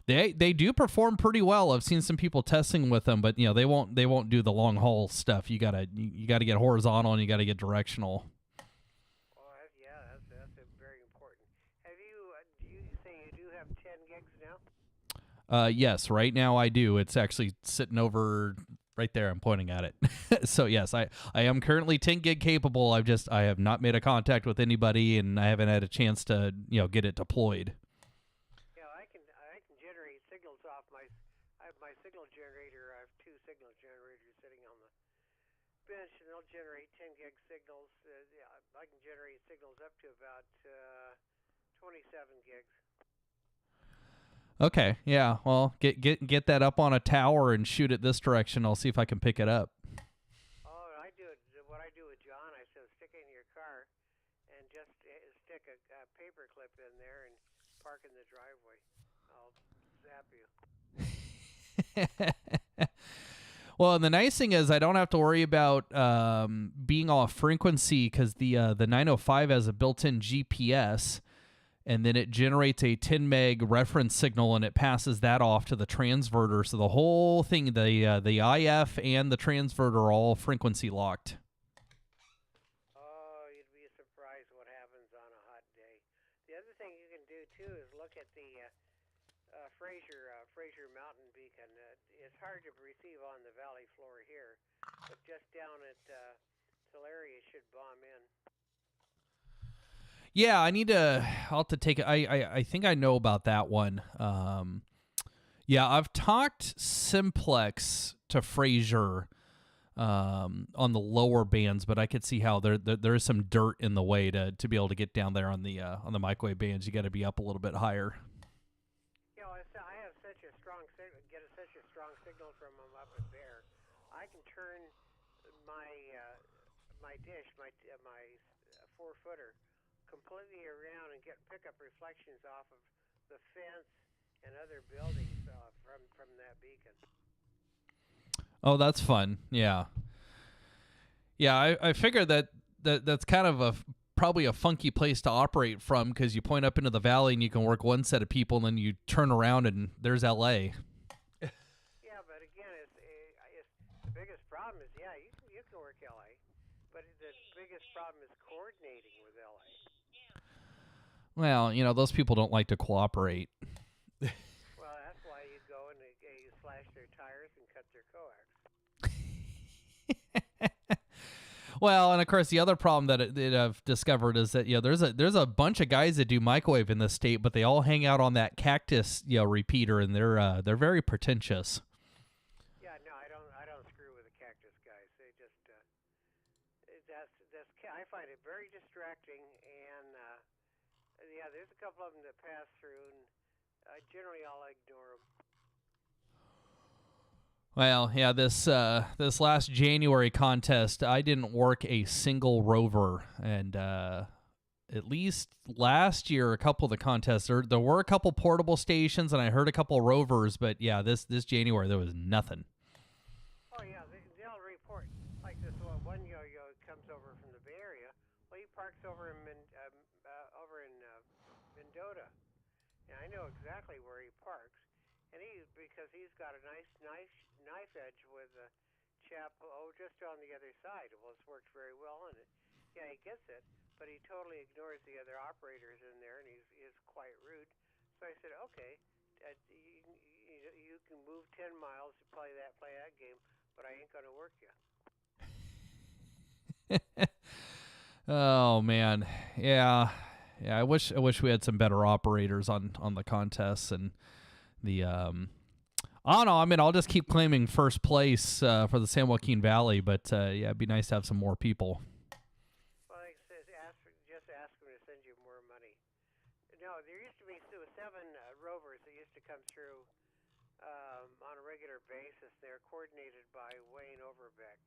they do perform pretty well. I've seen some people testing with them, but they won't do the long haul stuff. You gotta get horizontal, and you gotta get directional. That's very important. Have you? Do you say you do have 10 gigs now? Yes, right now I do. It's actually sitting over right there. I'm pointing at it. So yes, I am currently 10 gig capable. I have not made a contact with anybody, and I haven't had a chance to get it deployed. Yeah, I can generate signals off my signal generator. I have 2 signal generators sitting on the bench, and they'll generate 10 gig signals. I can generate signals up to about 27 gigs. Okay, yeah. Well, get that up on a tower and shoot it this direction. I'll see if I can pick it up. Oh, I do it. What I do with John, I said stick it in your car and just stick a paper clip in there and park in the driveway. I'll zap you. Well, and the nice thing is I don't have to worry about being off frequency because the 905 has a built-in GPS, and then it generates a 10 meg reference signal, and it passes that off to the transverter. So the whole thing, the IF and the transverter are all frequency locked. Oh, you'd be surprised what happens on a hot day. The other thing you can do too is look at the Fraser Mountain Beacon. It's hard to receive on the valley floor here, but just down at Tulare, it should bomb in. Yeah, I'll have to take it. I think I know about that one. Yeah, I've talked simplex to Fraser on the lower bands, but I could see how there is some dirt in the way to be able to get down there on the microwave bands. You got to be up a little bit higher. You know, I have such a strong signal, such a strong signal from them up at Bear. I can turn my dish, my 4-footer, completely around and pick up reflections off of the fence and other buildings from that beacon. Oh, that's fun. Yeah. Yeah, I figured that's kind of probably a funky place to operate from because you point up into the valley and you can work one set of people and then you turn around and there's LA. Yeah, but again, it's the biggest problem is you can work LA, but the biggest problem is coordinating with LA. Well, those people don't like to cooperate. Well, that's why you go and you slash their tires and cut their coax. Well, and of course, the other problem that I've discovered is that there's a bunch of guys that do microwave in this state, but they all hang out on that cactus repeater, and they're very pretentious. Yeah, no, I don't screw with the cactus guys. They just I find it very distracting, and yeah, there's a couple of them that pass through, and generally I'll ignore them. Well, yeah, this last January contest, I didn't work a single rover, and at least last year, a couple of the contests, there were a couple portable stations, and I heard a couple rovers, but yeah, this January there was nothing. Oh yeah, they'll report like this one yo-yo comes over from the Bay Area. Well, he parks over in Mendota, and I know exactly where he parks. And because he's got a nice knife edge with a chap just on the other side. Well, it's worked very well, and he gets it, but he totally ignores the other operators in there, and he's quite rude. So I said, okay, you can move 10 miles to play that game, but I ain't gonna work you. Oh man, yeah. I wish we had some better operators on the contests and. I don't know. I mean, I'll just keep claiming first place for the San Joaquin Valley, but yeah, it'd be nice to have some more people. Well, like I said, just ask them to send you more money. No, there used to be 7 rovers that used to come through on a regular basis. They're coordinated by Wayne Overbeck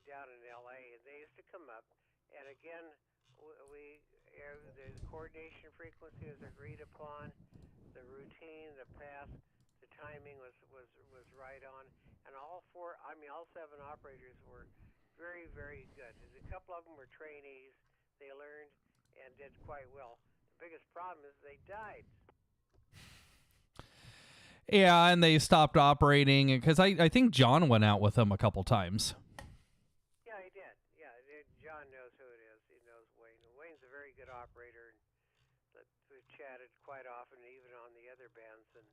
down in L.A., and they used to come up. And again, the coordination frequency was agreed upon. The routine, the path, the timing was right on, and all 7 operators were very, very good. A couple of them were trainees. They learned and did quite well. The biggest problem is they died. Yeah, and they stopped operating because I think John went out with them a couple times. Yeah, he did. Yeah, John knows who it is. He knows Wayne. Wayne's a very good operator. We've chatted quite often, even on the other bands, and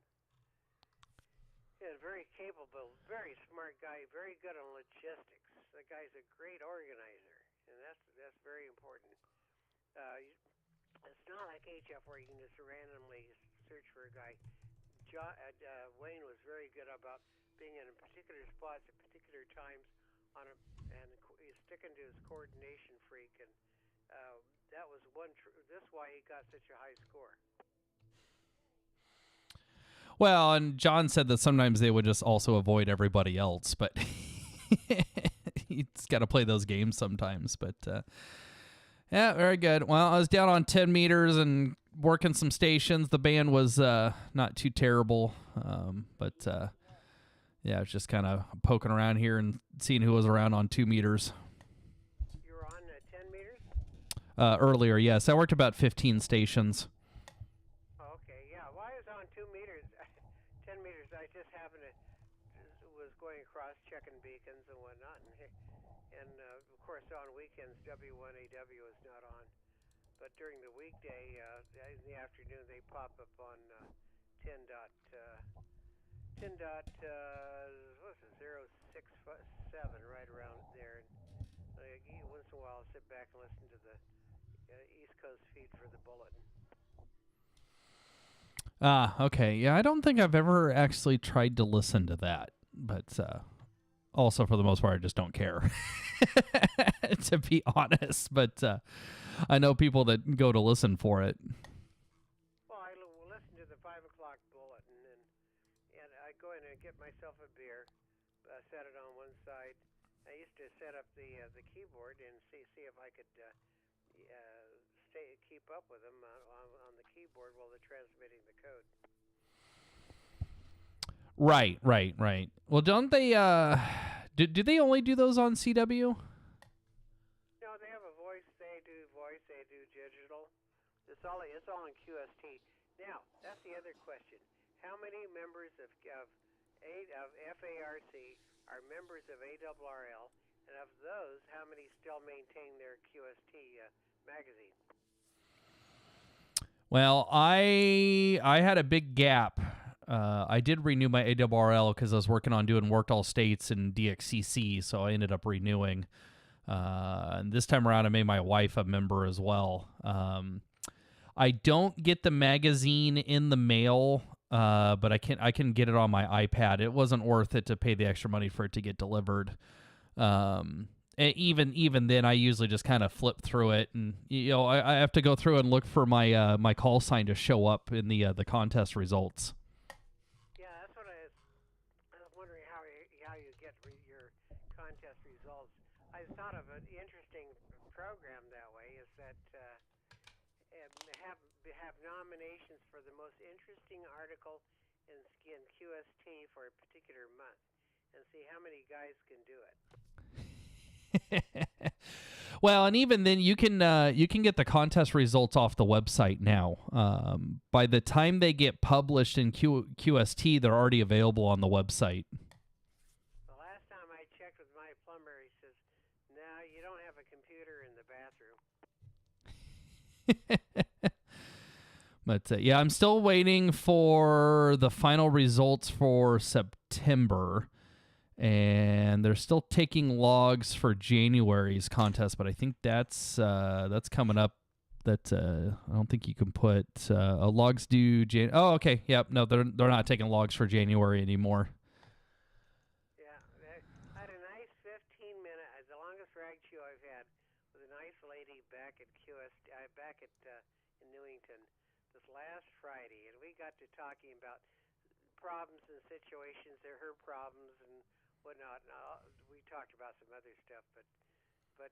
very capable, very smart guy, very good on logistics. The guy's a great organizer, and that's very important. It's not like HF where you can just randomly search for a guy. Wayne was very good about being in particular spots at particular times and he's sticking to his coordination freak, and that was that's why he got such a high score. Well, and John said that sometimes they would just also avoid everybody else, but he's got to play those games sometimes. But yeah, very good. Well, I was down on 10 meters and working some stations. The band was not too terrible, but yeah, I was just kind of poking around here and seeing who was around on 2 meters. You were on 10 meters? Earlier, yes. I worked about 15 stations. Oh, okay, yeah. Well, I was on 2 meters, 10 meters. I just happened to was going across checking beacons and whatnot, and of course on weekends W1AW is not on, but during the weekday in the afternoon they pop up on 10 dot 10 dot what's it 067 right around there. And once in a while I'll sit back and listen to the East Coast feed for the bulletin. Okay. Yeah, I don't think I've ever actually tried to listen to that, but also for the most part, I just don't care, to be honest. But I know people that go to listen for it. Well, I listen to the 5 o'clock bulletin, and I go in and get myself a beer, set it on one side. I used to set up the keyboard and see if I could keep up with them on the keyboard while they're transmitting the code. Right. Well, don't they? Do they only do those on CW? No, they have a voice. They do digital. It's all in QST. Now, that's the other question. How many members of FARC are members of ARRL, and of those, how many still maintain their QST magazine? Well, I had a big gap. I did renew my ARRL because I was working on doing Worked All States and DXCC, so I ended up renewing. And this time around, I made my wife a member as well. I don't get the magazine in the mail, but I can get it on my iPad. It wasn't worth it to pay the extra money for it to get delivered. Even then, I usually just kind of flip through it, and I have to go through and look for my my call sign to show up in the contest results. Yeah, that's what I was wondering how you get your contest results. I thought of an interesting program that way is that have nominations for the most interesting article in QST for a particular month, and see how many guys can do it. Well, and even then, you can get the contest results off the website now. By the time they get published in QST, they're already available on the website. The last time I checked with my plumber, he says, "No, you don't have a computer in the bathroom." But yeah, I'm still waiting for the final results for September. And they're still taking logs for January's contest, but I think that's coming up. That I don't think you can put logs due Oh, okay. Yep. No, they're not taking logs for January anymore. Yeah, I had a nice 15-minute, the longest rag chew I've had, with a nice lady back at in Newington this last Friday, and we got to talking about problems and situations. They're her problems and whatnot. And we talked about some other stuff, but I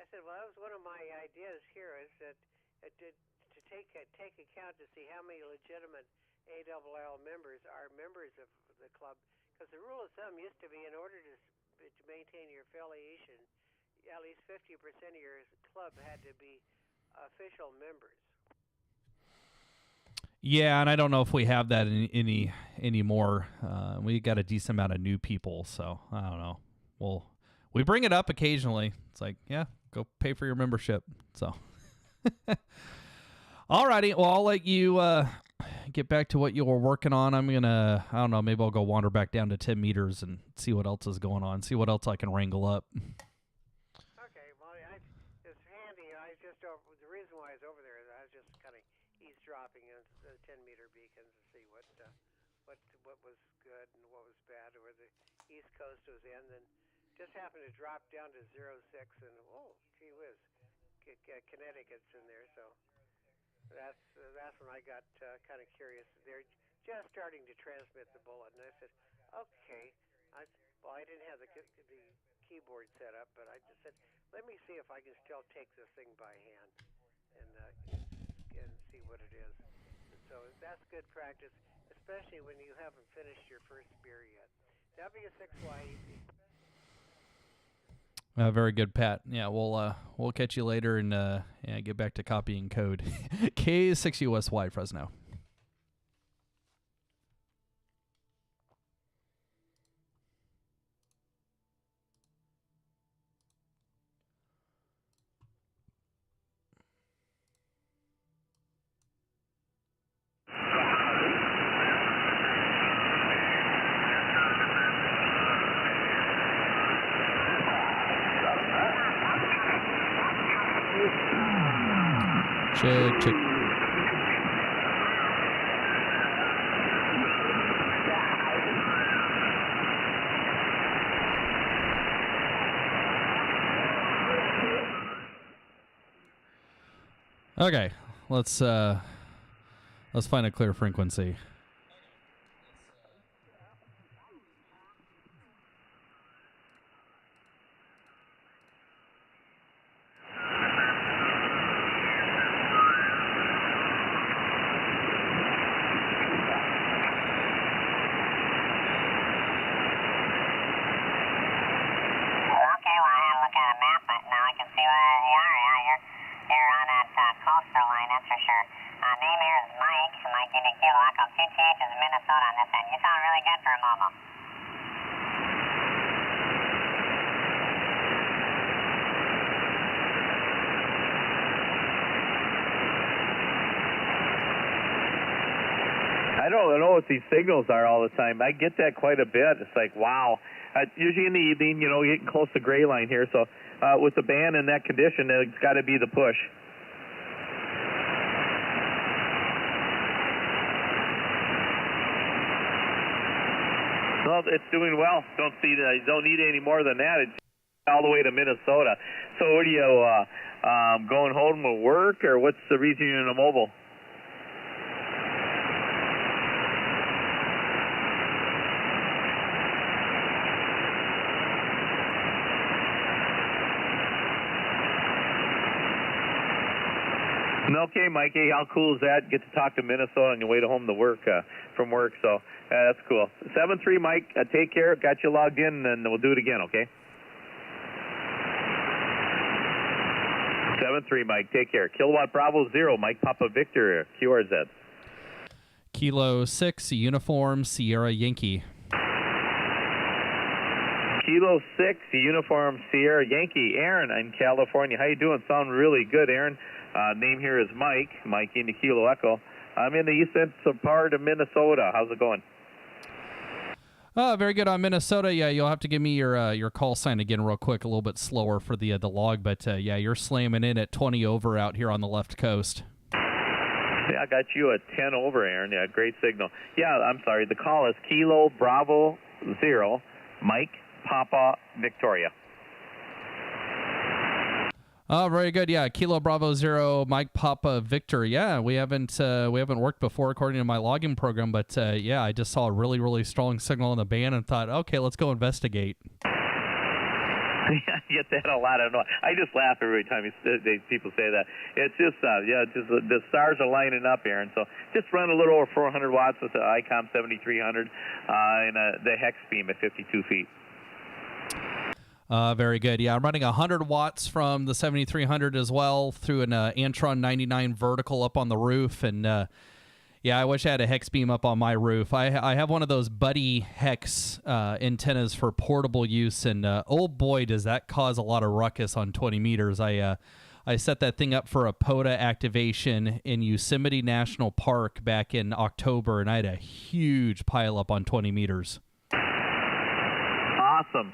said, well, that was one of my ideas here, is that to take account to see how many legitimate ARRL members are members of the club, because the rule of thumb used to be, in order to maintain your affiliation, at least 50% of your club had to be official members. Yeah, and I don't know if we have that anymore. We got a decent amount of new people, so I don't know. Well, we bring it up occasionally. It's like, yeah, go pay for your membership. So, alrighty. Well, I'll let you get back to what you were working on. I don't know, maybe I'll go wander back down to 10 meters and see what else is going on. See what else I can wrangle up. Okay. Well, it's handy. The reason why I was over there is I was just kind of eavesdropping into the 10-meter beacons to see what was good and what was bad, where the East Coast was in, and just happened to drop down to 06, and gee whiz, Connecticut's in there, so that's when I got kind of curious. They're just starting to transmit the bullet. And I said, okay. I didn't have the keyboard set up, but I just said, let me see if I can still take this thing by hand and see what it is. And so that's good practice, especially when you haven't finished your first beer yet. W6YEP. Very good, Pat. Yeah, we'll catch you later and get back to copying code. K6USY Fresno. Check. Okay, let's find a clear frequency. I don't know what these signals are all the time. I get that quite a bit. It's like, wow. Usually in the evening, getting close to gray line here. So with the band in that condition, it's got to be the push. Well, it's doing well. Don't need any more than that. It's all the way to Minnesota. So what are you going home to work, or what's the reason you're in a mobile? Okay, Mike. Hey, how cool is that? Get to talk to Minnesota on your way to home to work from work. So that's cool. 7-3, Mike. Take care. Got you logged in, and we'll do it again. Okay. 7-3, Mike. Take care. Kilowatt Bravo 0, Mike Papa Victor, QRZ. Kilo 6, Uniform Sierra Yankee. Kilo 6, Uniform Sierra Yankee. Aaron in California. How you doing? Sound really good, Aaron. Name here is Mike in the Kilo Echo. I'm in the east central part of Minnesota. How's it going? Very good on Minnesota. Yeah, you'll have to give me your call sign again real quick, a little bit slower for the log. But, yeah, you're slamming in at 20 over out here on the left coast. Yeah, I got you at 10 over, Aaron. Yeah, great signal. Yeah, I'm sorry. The call is Kilo Bravo 0, Mike Papa Victoria. Oh, very good. Yeah, Kilo Bravo 0, Mike Papa Victor. Yeah, we haven't worked before according to my logging program, but yeah, I just saw a really, really strong signal in the band and thought, okay, let's go investigate. I get that a lot. I don't know. I just laugh every time people say that. It's just, the stars are lining up, Aaron. So just run a little over 400 watts with the ICOM 7300 and the hex beam at 52 feet. Very good. Yeah, I'm running 100 watts from the 7300 as well through an Antron 99 vertical up on the roof. And yeah, I wish I had a hex beam up on my roof. I have one of those Buddy hex antennas for portable use, and oh boy, does that cause a lot of ruckus on 20 meters. I set that thing up for a POTA activation in Yosemite National Park back in October, and I had a huge pileup on 20 meters. Awesome.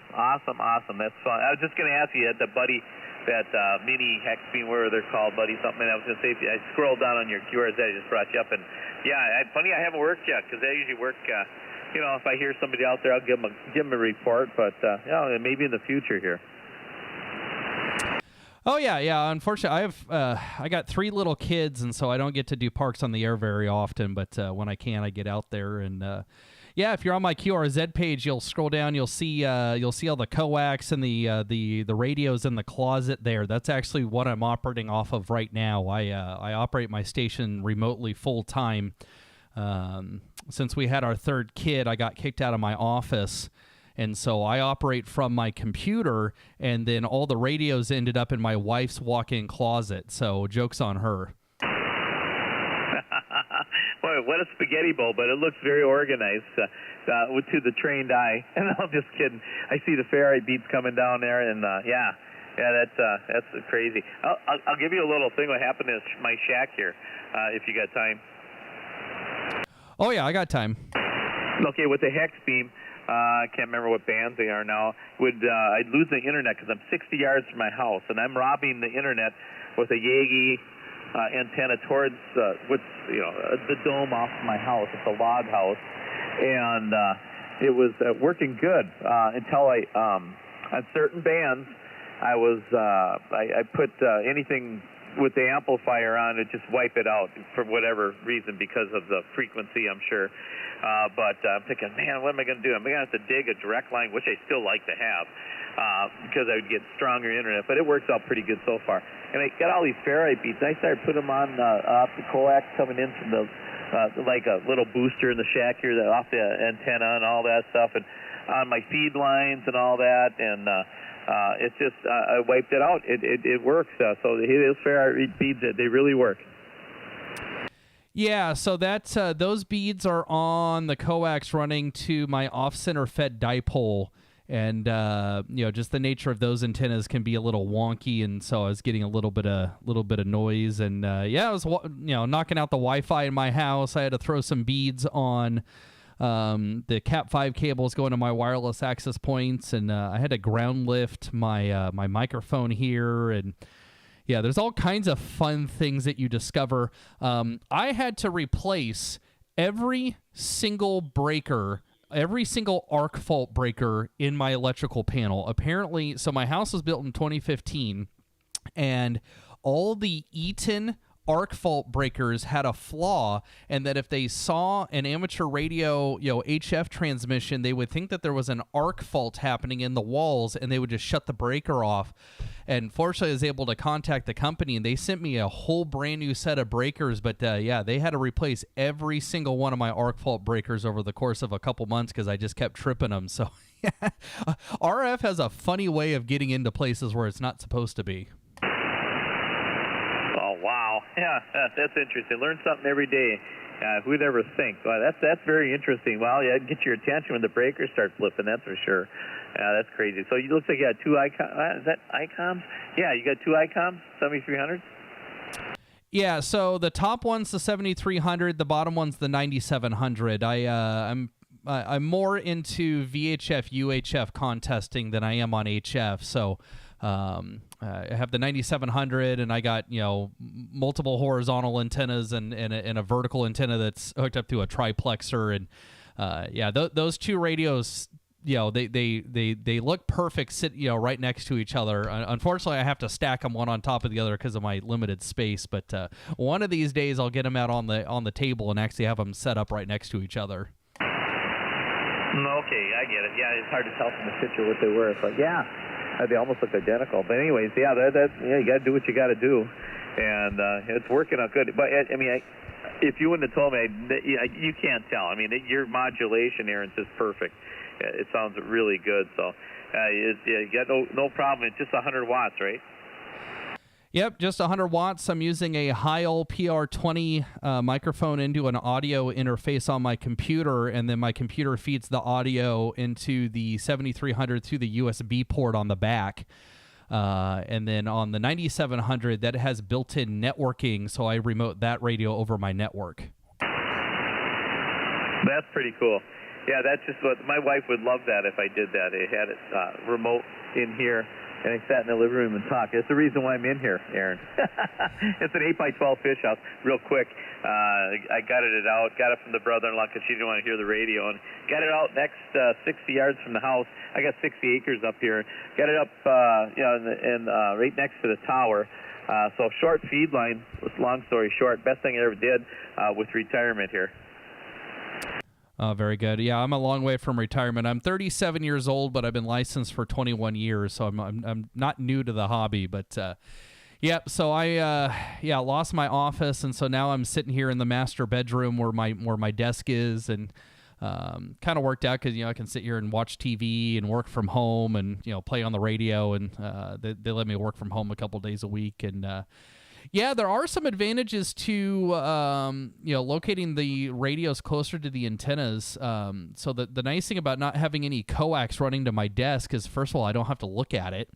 That's fun. I was just going to ask you at the Buddy, that mini hex beam, where they're called, Buddy something. I was going to say, I scrolled down on your QRZ, I just brought you up, and yeah, funny I haven't worked yet, because I usually work, if I hear somebody out there, I'll give them a report, but yeah, maybe in the future here. Oh yeah. Unfortunately, I got 3 little kids, and so I don't get to do Parks on the Air very often. But when I can, I get out there. And yeah, if you're on my QRZ page, you'll scroll down. You'll see all the coax and the radios in the closet there. That's actually what I'm operating off of right now. I operate my station remotely full time. Since we had our 3rd kid, I got kicked out of my office. And so I operate from my computer, and then all the radios ended up in my wife's walk-in closet. So joke's on her. Boy, what a spaghetti bowl, but it looks very organized to the trained eye. And I'm just kidding. I see the ferrite beats coming down there, and yeah, that's crazy. I'll give you a little thing what happened in my shack here, if you got time. Oh yeah, I got time. Okay, with the hex beam. I can't remember what bands they are now. I'd lose the internet because I'm 60 yards from my house, and I'm robbing the internet with a Yagi antenna towards the dome off my house. It's a log house, and it was working good until on certain bands I put anything with the amplifier on it, just wipe it out for whatever reason because of the frequency, I'm sure. But I'm thinking, man, what am I going to do? I'm going to have to dig a direct line, which I still like to have, because I would get stronger internet. But it works out pretty good so far. And I got all these ferrite beats. I started putting them on off the coax coming in from the like a little booster in the shack here, off the antenna and all that stuff, and on my feed lines and all that. And it's just I wiped it out. It works. So those ferrite beads, they really work. Yeah, so that's those beads are on the coax running to my off-center fed dipole, and just the nature of those antennas can be a little wonky, and so I was getting a little bit of noise, and I was knocking out the Wi-Fi in my house. I had to throw some beads on the Cat5 cables going to my wireless access points, and I had to ground lift my my microphone here, and yeah, there's all kinds of fun things that you discover. I had to replace every single breaker, every single arc fault breaker in my electrical panel. Apparently, so my house was built in 2015, and all the Eaton arc fault breakers had a flaw, and that if they saw an amateur radio, HF transmission, they would think that there was an arc fault happening in the walls, and they would just shut the breaker off. And fortunately, I was able to contact the company, and they sent me a whole brand new set of breakers. But they had to replace every single one of my arc fault breakers over the course of a couple months because I just kept tripping them. So RF has a funny way of getting into places where it's not supposed to be. Wow. Yeah, that's interesting. Learn something every day. Who'd ever think? Well, that's very interesting. Well, yeah, get your attention when the breakers start flipping, that's for sure. That's crazy. So it looks like you got 2 ICOMs. Is that ICOMs? Yeah, you got 2 ICOMs, 7300s? Yeah, so the top one's the 7300, the bottom one's the 9700. I'm more into VHF, UHF contesting than I am on HF, so I have the 9700, and I got multiple horizontal antennas and a vertical antenna that's hooked up to a triplexer, and those 2 radios, they look perfect right next to each other. Unfortunately, I have to stack them one on top of the other because of my limited space, but one of these days I'll get them out on the table and actually have them set up right next to each other. Okay, I get it. Yeah, it's hard to tell from the picture what they were, but yeah. They almost look identical. But anyways, you got to do what you got to do. And it's working out good. But, I mean, if you wouldn't have told me, you can't tell. I mean, your modulation, Aaron's just perfect. It sounds really good. So you got no problem. It's just 100 watts, right? Yep, just 100 watts. I'm using a Heil PR20 microphone into an audio interface on my computer, and then my computer feeds the audio into the 7300 through the USB port on the back. And then on the 9700, that has built-in networking, so I remote that radio over my network. That's pretty cool. Yeah, that's just what my wife would love that if I did that. It had it remote in here and I sat in the living room and talked. That's the reason why I'm in here, Aaron. It's an 8x12 fish house. Real quick, I gutted it out, got it from the brother-in-law because she didn't want to hear the radio, and got it out next 60 yards from the house. I got 60 acres up here. Got it up, right next to the tower. So short feed line, long story short, best thing I ever did with retirement here. Oh, very good. Yeah, I'm a long way from retirement. I'm 37 years old, but I've been licensed for 21 years, so I'm not new to the hobby. But yeah, so I lost my office, and so now I'm sitting here in the master bedroom where my desk is, and kind of worked out because I can sit here and watch TV and work from home, and play on the radio, and they let me work from home a couple days a week, and yeah, there are some advantages to locating the radios closer to the antennas. So the nice thing about not having any coax running to my desk is, first of all, I don't have to look at it.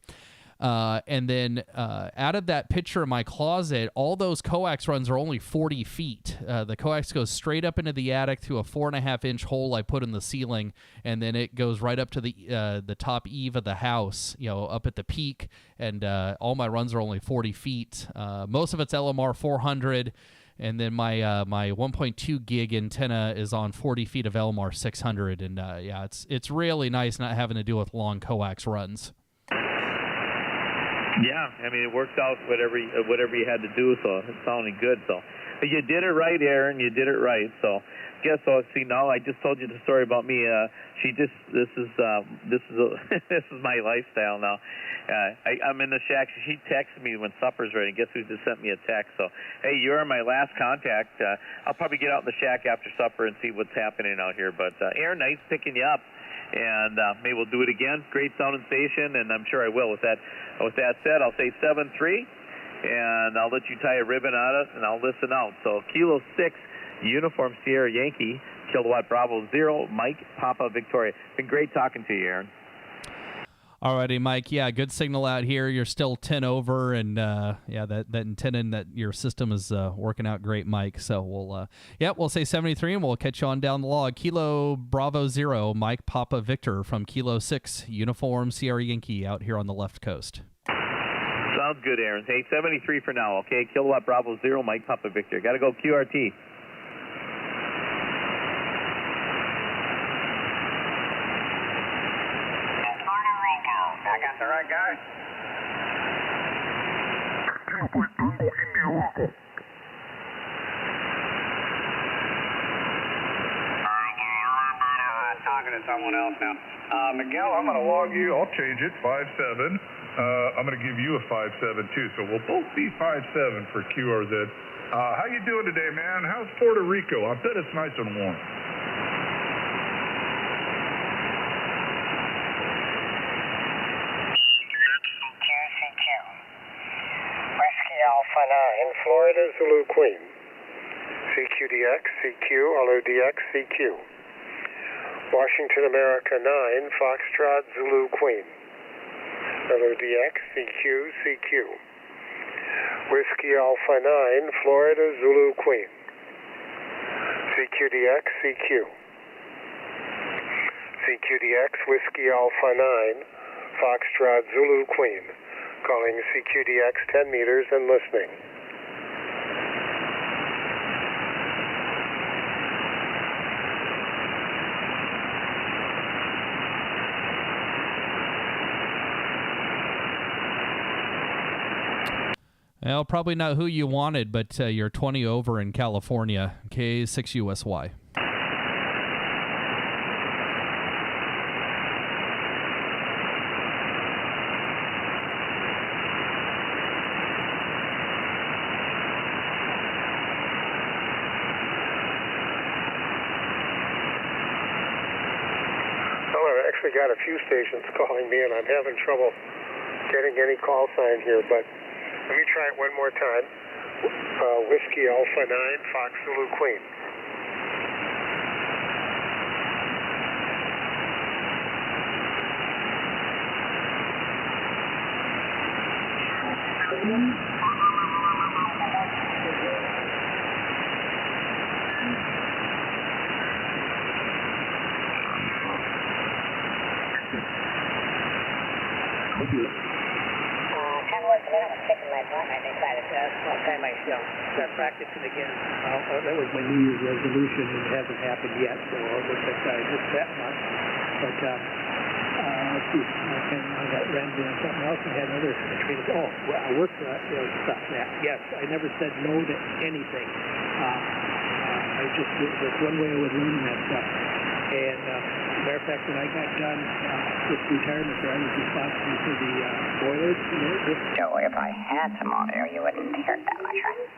And then out of that picture in my closet, all those coax runs are only 40 feet. The coax goes straight up into the attic through a 4.5-inch hole I put in the ceiling, and then it goes right up to the top eave of the house, up at the peak, and all my runs are only 40 feet. Most of it's LMR 400, and then my 1.2 gig antenna is on 40 feet of LMR 600, and yeah, it's really nice not having to deal with long coax runs. Yeah, I mean, it worked out whatever you had to do, so it sounded good. So, but you did it right, Aaron. You did it right. So, guess so. See, now I just told you the story about me. This is my lifestyle now. I'm in the shack. She texted me when supper's ready. Guess who just sent me a text? So, hey, you're my last contact. I'll probably get out in the shack after supper and see what's happening out here. But Aaron, nice picking you up. And maybe we'll do it again. Great sounding station, and I'm sure I will. With that said, I'll say 7-3, and I'll let you tie a ribbon on it, and I'll listen out. So Kilo 6, Uniform Sierra Yankee, Kilowatt Bravo 0, Mike Papa Victoria. Been great talking to you, Aaron. Alrighty, Mike. Yeah, good signal out here. You're still 10 over, and yeah, that antenna and that your system is working out great, Mike. So we'll say 73, and we'll catch you on down the log. Kilo Bravo 0, Mike Papa Victor from Kilo 6, Uniform Sierra Yankee out here on the left coast. Sounds good, Aaron. Hey, 73 for now, okay? Kilowatt Bravo 0, Mike Papa Victor. Got to go QRT. I got the right guy. Talking to someone else now. Miguel, I'm going to log you. I'll change it, 5-7. I'm going to give you a 5-7 too, so we'll both be 5-7 for QRZ. How you doing today, man? How's Puerto Rico? I bet it's nice and warm. Whiskey Alpha 9, Florida Zulu Queen. CQDX, CQ, LODX, CQ. Washington America 9, Foxtrot Zulu Queen. LODX, CQ, CQ. Whiskey Alpha 9, Florida Zulu Queen. CQDX, CQ. CQDX, Whiskey Alpha 9, Foxtrot Zulu Queen. Calling CQDX 10 meters and listening. Well, probably not who you wanted, but you're 20 over in California. K6USY. I got a few stations calling me, and I'm having trouble getting any call sign here, but let me try it one more time. Whiskey Alpha 9, Fox Zulu Queen. Okay, start practicing again. That was my New Year's resolution, and it hasn't happened yet, so I'll look at I missed that much. But let's see, I got Ren doing something else. I had another training. Oh, well, I worked stuff. Yes, I never said no to anything. That's one way I was learning that stuff. And matter of fact, when I got done with retirement, I was responsible for the boilers. So if I had some audio, you wouldn't hear it that much, right?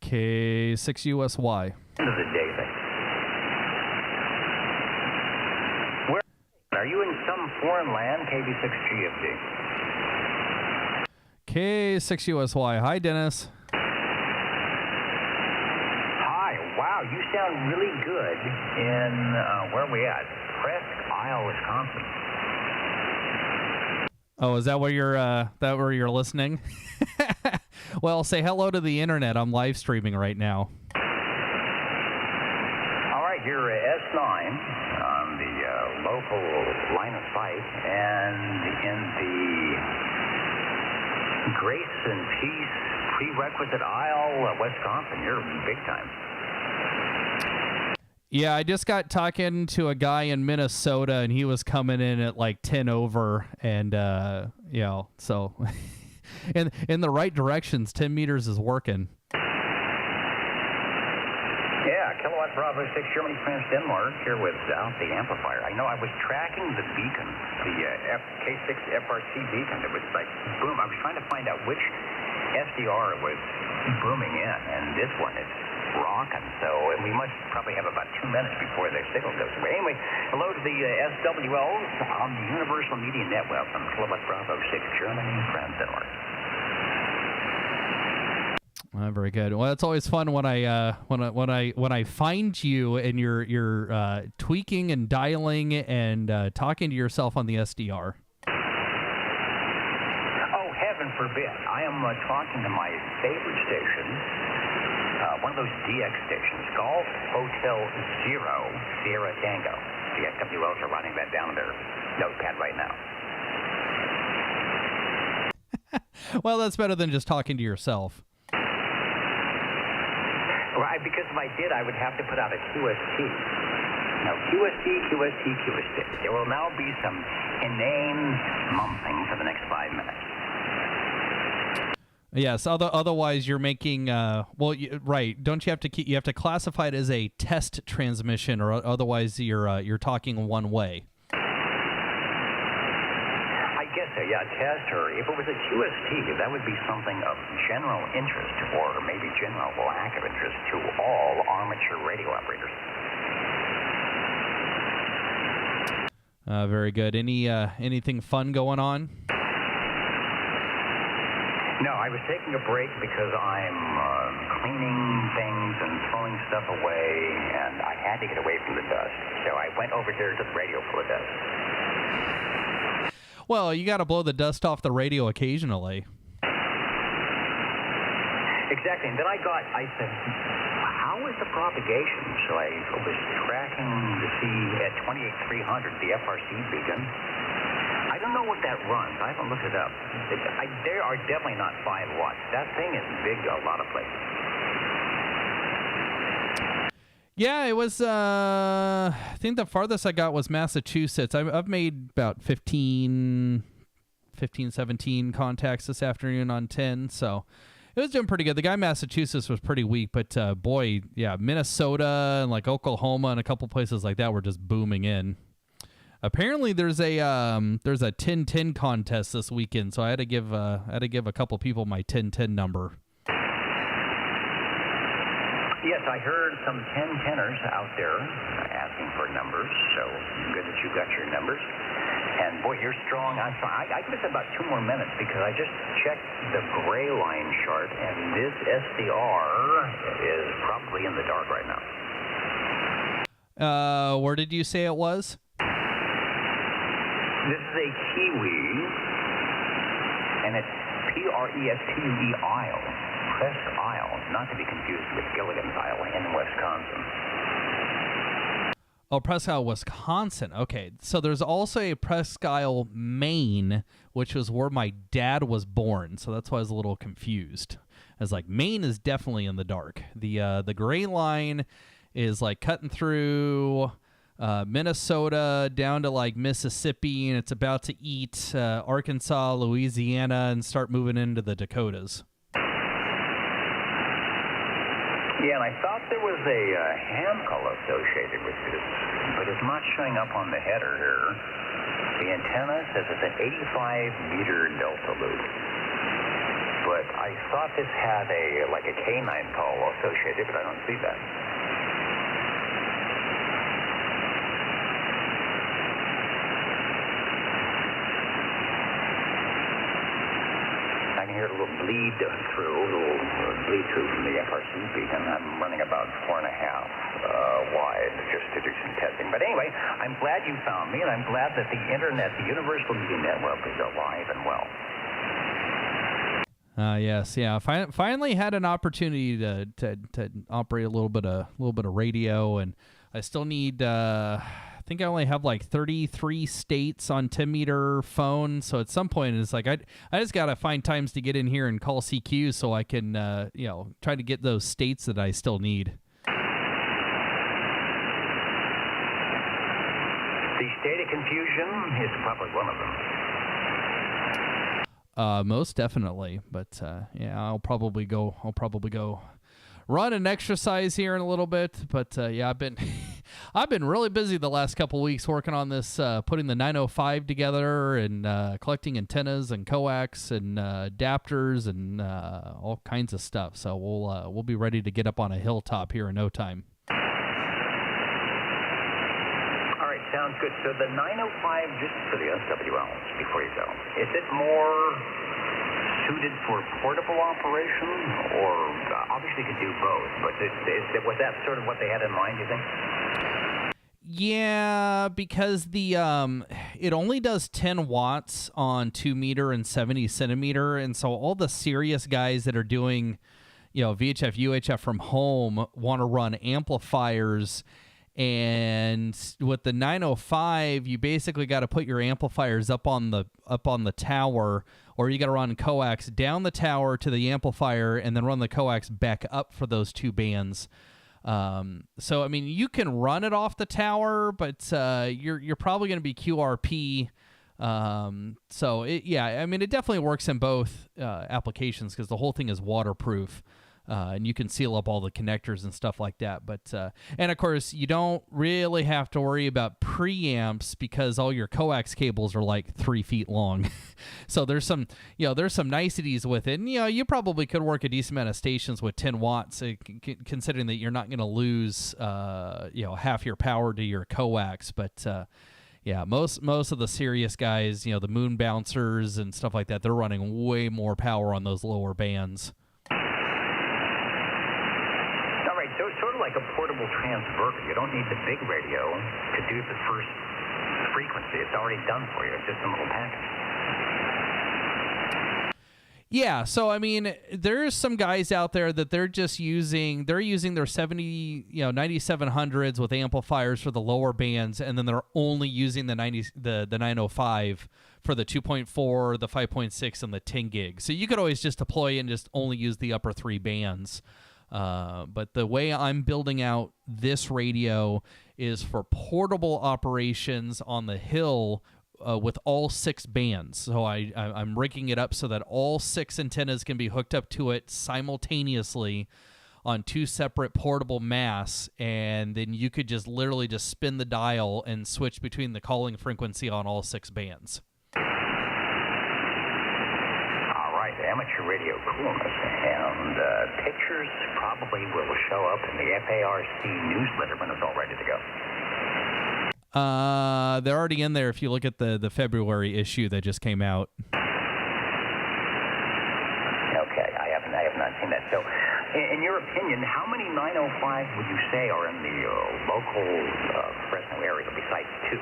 K6USY. End of the day thing. Where are you in some foreign land? KB6GFD. K6USY. Hi, Dennis. Hi. Wow, you sound really good in where are we at? Presque Isle, Wisconsin. Oh, is that where you're listening? Well, say hello to the internet. I'm live streaming right now. All right, you're S9 on the local line of sight, and in the Grace and Peace prerequisite Isle, Wisconsin. You're big time. Yeah, I just got talking to a guy in Minnesota, and he was coming in at like 10 over, and so in the right directions, 10 meters is working. Yeah, Kilowatt Bravo 6, Germany, France, Denmark, here without the amplifier. I know I was tracking the beacon, the K6 FRC beacon. It was like, boom, I was trying to find out which SDR it was booming in, and this one is rocking. So, and we must probably have about 2 minutes before the signal goes away. Anyway, hello to the SWLs on the Universal Media Network from Kilowatt Bravo 6, Germany, France, Denmark. Very good. Well, it's always fun when I find you and you're tweaking and dialing and talking to yourself on the SDR. Oh, heaven forbid! I am talking to my favorite station, one of those DX stations, Golf Hotel Zero Sierra Tango. The SWLs are writing that down on their notepad right now. Well, that's better than just talking to yourself. Right, because if I did, I would have to put out a QST. Now, QST. There will now be some inane mumbling for the next 5 minutes. Yes. Otherwise, you're making right. Don't you have to you have to classify it as a test transmission, or otherwise you're talking one way. I guess so. Yeah, test, or if it was a QST, that would be something of general interest, or maybe general lack of interest to all armature radio operators. Very good. Anything fun going on? No, I was taking a break because I'm cleaning things and throwing stuff away, and I had to get away from the dust. So I went over here to the radio full of dust. Well, you got to blow the dust off the radio occasionally. Exactly. And then I said, how is the propagation? So I was tracking to see at 28300 the FRC beacon. I don't know what that runs. I haven't looked it up. They are definitely not 5 watts. That thing is big a lot of places. Yeah, it was, I think the farthest I got was Massachusetts. I've made about 17 contacts this afternoon on 10, so it was doing pretty good. The guy in Massachusetts was pretty weak, but boy, yeah, Minnesota and like Oklahoma and a couple places like that were just booming in. Apparently, there's a 10-10 contest this weekend, so I had to give a couple people my 10-10 number. Yes, I heard some 10-10ers out there asking for numbers, so good that you got your numbers. And boy, you're strong. I'm sorry. I give it about 2 more minutes because I just checked the gray line chart, and this SDR is probably in the dark right now. Where did you say it was? This is a Kiwi, and it's Presque Isle. Presque Isle, not to be confused with Gilligan's Isle in Wisconsin. Oh, Presque Isle, Wisconsin. Okay, so there's also a Presque Isle, Maine, which was where my dad was born. So that's why I was a little confused. I was like, Maine is definitely in the dark. The gray line is like cutting through Minnesota down to like Mississippi, and it's about to eat Arkansas, Louisiana, and start moving into the Dakotas. Yeah, and I thought there was a ham call associated with this, but it's not showing up on the header here. The antenna says it's an 85-meter delta loop, but I thought this had a canine call associated, but I don't see that. I can hear a little bleed through from the FRC beacon. I'm running about 4.5 wide just to do some testing. But anyway, I'm glad you found me, and I'm glad that the internet, the Universal Media Network, is alive and well. Yes, yeah. Finally had an opportunity to operate a little bit of radio, and I still need. I think I only have like 33 states on 10-meter phone, so at some point it's like I just gotta find times to get in here and call CQ so I can try to get those states that I still need. The state of confusion is probably one of them. Most definitely, but yeah, I'll probably go run and exercise here in a little bit. But yeah, I've been really busy the last couple weeks working on this, putting the 905 together and collecting antennas and coax and adapters and all kinds of stuff. So we'll be ready to get up on a hilltop here in no time. All right, sounds good. So the 905, just for the SWLs before you go, is it more suited for portable operation, or obviously could do both, but was that sort of what they had in mind, you think? Yeah, because the it only does 10 watts on 2 meter and 70 centimeter, and so all the serious guys that are doing, VHF, UHF from home want to run amplifiers. And with the 905, you basically got to put your amplifiers up on the tower, or you got to run coax down the tower to the amplifier and then run the coax back up for those two bands. So I mean, you can run it off the tower, but you're probably going to be QRP. So it definitely works in both applications because the whole thing is waterproof. And you can seal up all the connectors and stuff like that. But and of course, you don't really have to worry about preamps because all your coax cables are like 3 feet long. So there's some niceties with it. And, you probably could work a decent amount of stations with 10 watts, considering that you're not going to lose half your power to your coax. But yeah, most of the serious guys, the moon bouncers and stuff like that, they're running way more power on those lower bands. So it's sort of like a portable transverter. You don't need the big radio to do the first frequency. It's already done for you. It's just a little package. Yeah, so I mean, there's some guys out there that they're using their 9700s with amplifiers for the lower bands, and then they're only using the 905 for the 2.4, the 5.6, and the 10 gig. So you could always just deploy and just only use the upper 3 bands. But the way I'm building out this radio is for portable operations on the hill with all 6 bands. So I'm rigging it up so that all 6 antennas can be hooked up to it simultaneously on 2 separate portable masts, and then you could just literally just spin the dial and switch between the calling frequency on all 6 bands. Amateur radio coolness, and pictures probably will show up in the FARC newsletter when it's all ready to go. They're already in there if you look at the February issue that just came out. Okay, I have not seen that. So In your opinion, how many 905s would you say are in the local Fresno area besides two?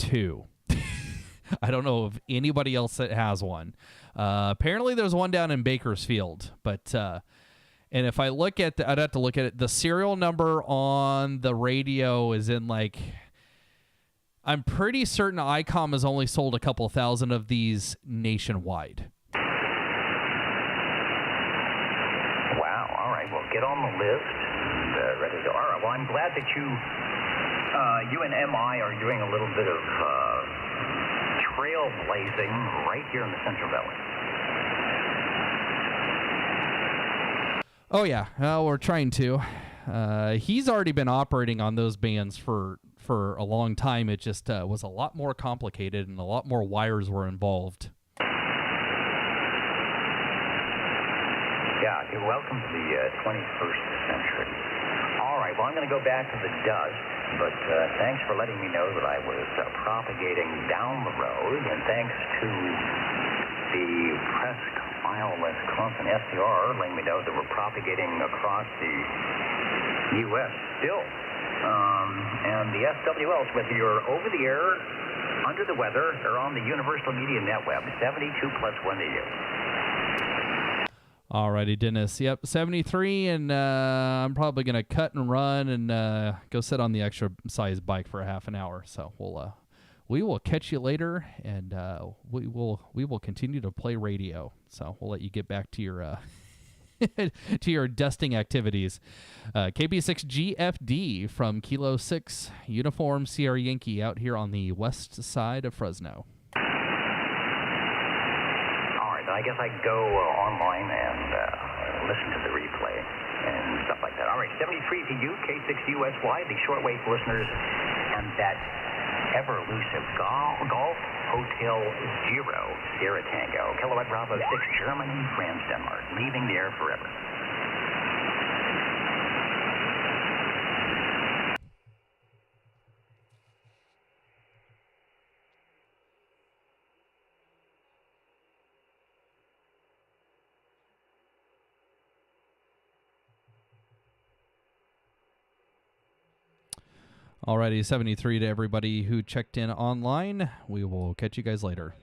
2. I don't know of anybody else that has one. Apparently there's one down in Bakersfield, but and if I look at I'd have to look at it. The serial number on the radio is in like, I'm pretty certain ICOM has only sold a couple thousand of these nationwide. Wow. All right. Well, get on the list and ready to go. All right. Well, I'm glad that you and MI are doing a little bit of trailblazing right here in the Central Valley. Oh yeah, we're trying to. He's already been operating on those bands for a long time. It just was a lot more complicated and a lot more wires were involved. Yeah, you're welcome to the 21st century. All right, well, I'm going to go back to the dust, but thanks for letting me know that I was propagating down the road, and thanks to the Presque Isle Clump and SDR letting me know that we're propagating across the U.S. still. And the SWLs, whether you're over the air, under the weather, or on the Universal Media Netweb, 72+1 to you. Alrighty, Dennis. Yep, 73, and I'm probably gonna cut and run and go sit on the exercise bike for a half an hour. So we will catch you later, and we will continue to play radio. So we'll let you get back to your to your dusting activities. KB6GFD from Kilo 6 Uniform Sierra Yankee out here on the west side of Fresno. I guess I go online and listen to the replay and stuff like that. All right, 73 to you, K6USY, the shortwave listeners, and that ever-elusive Golf Hotel Zero, Sierra Tango, Kilowatt Bravo 6, Germany, France, Denmark, leaving the air forever. Alrighty, 73 to everybody who checked in online. We will catch you guys later.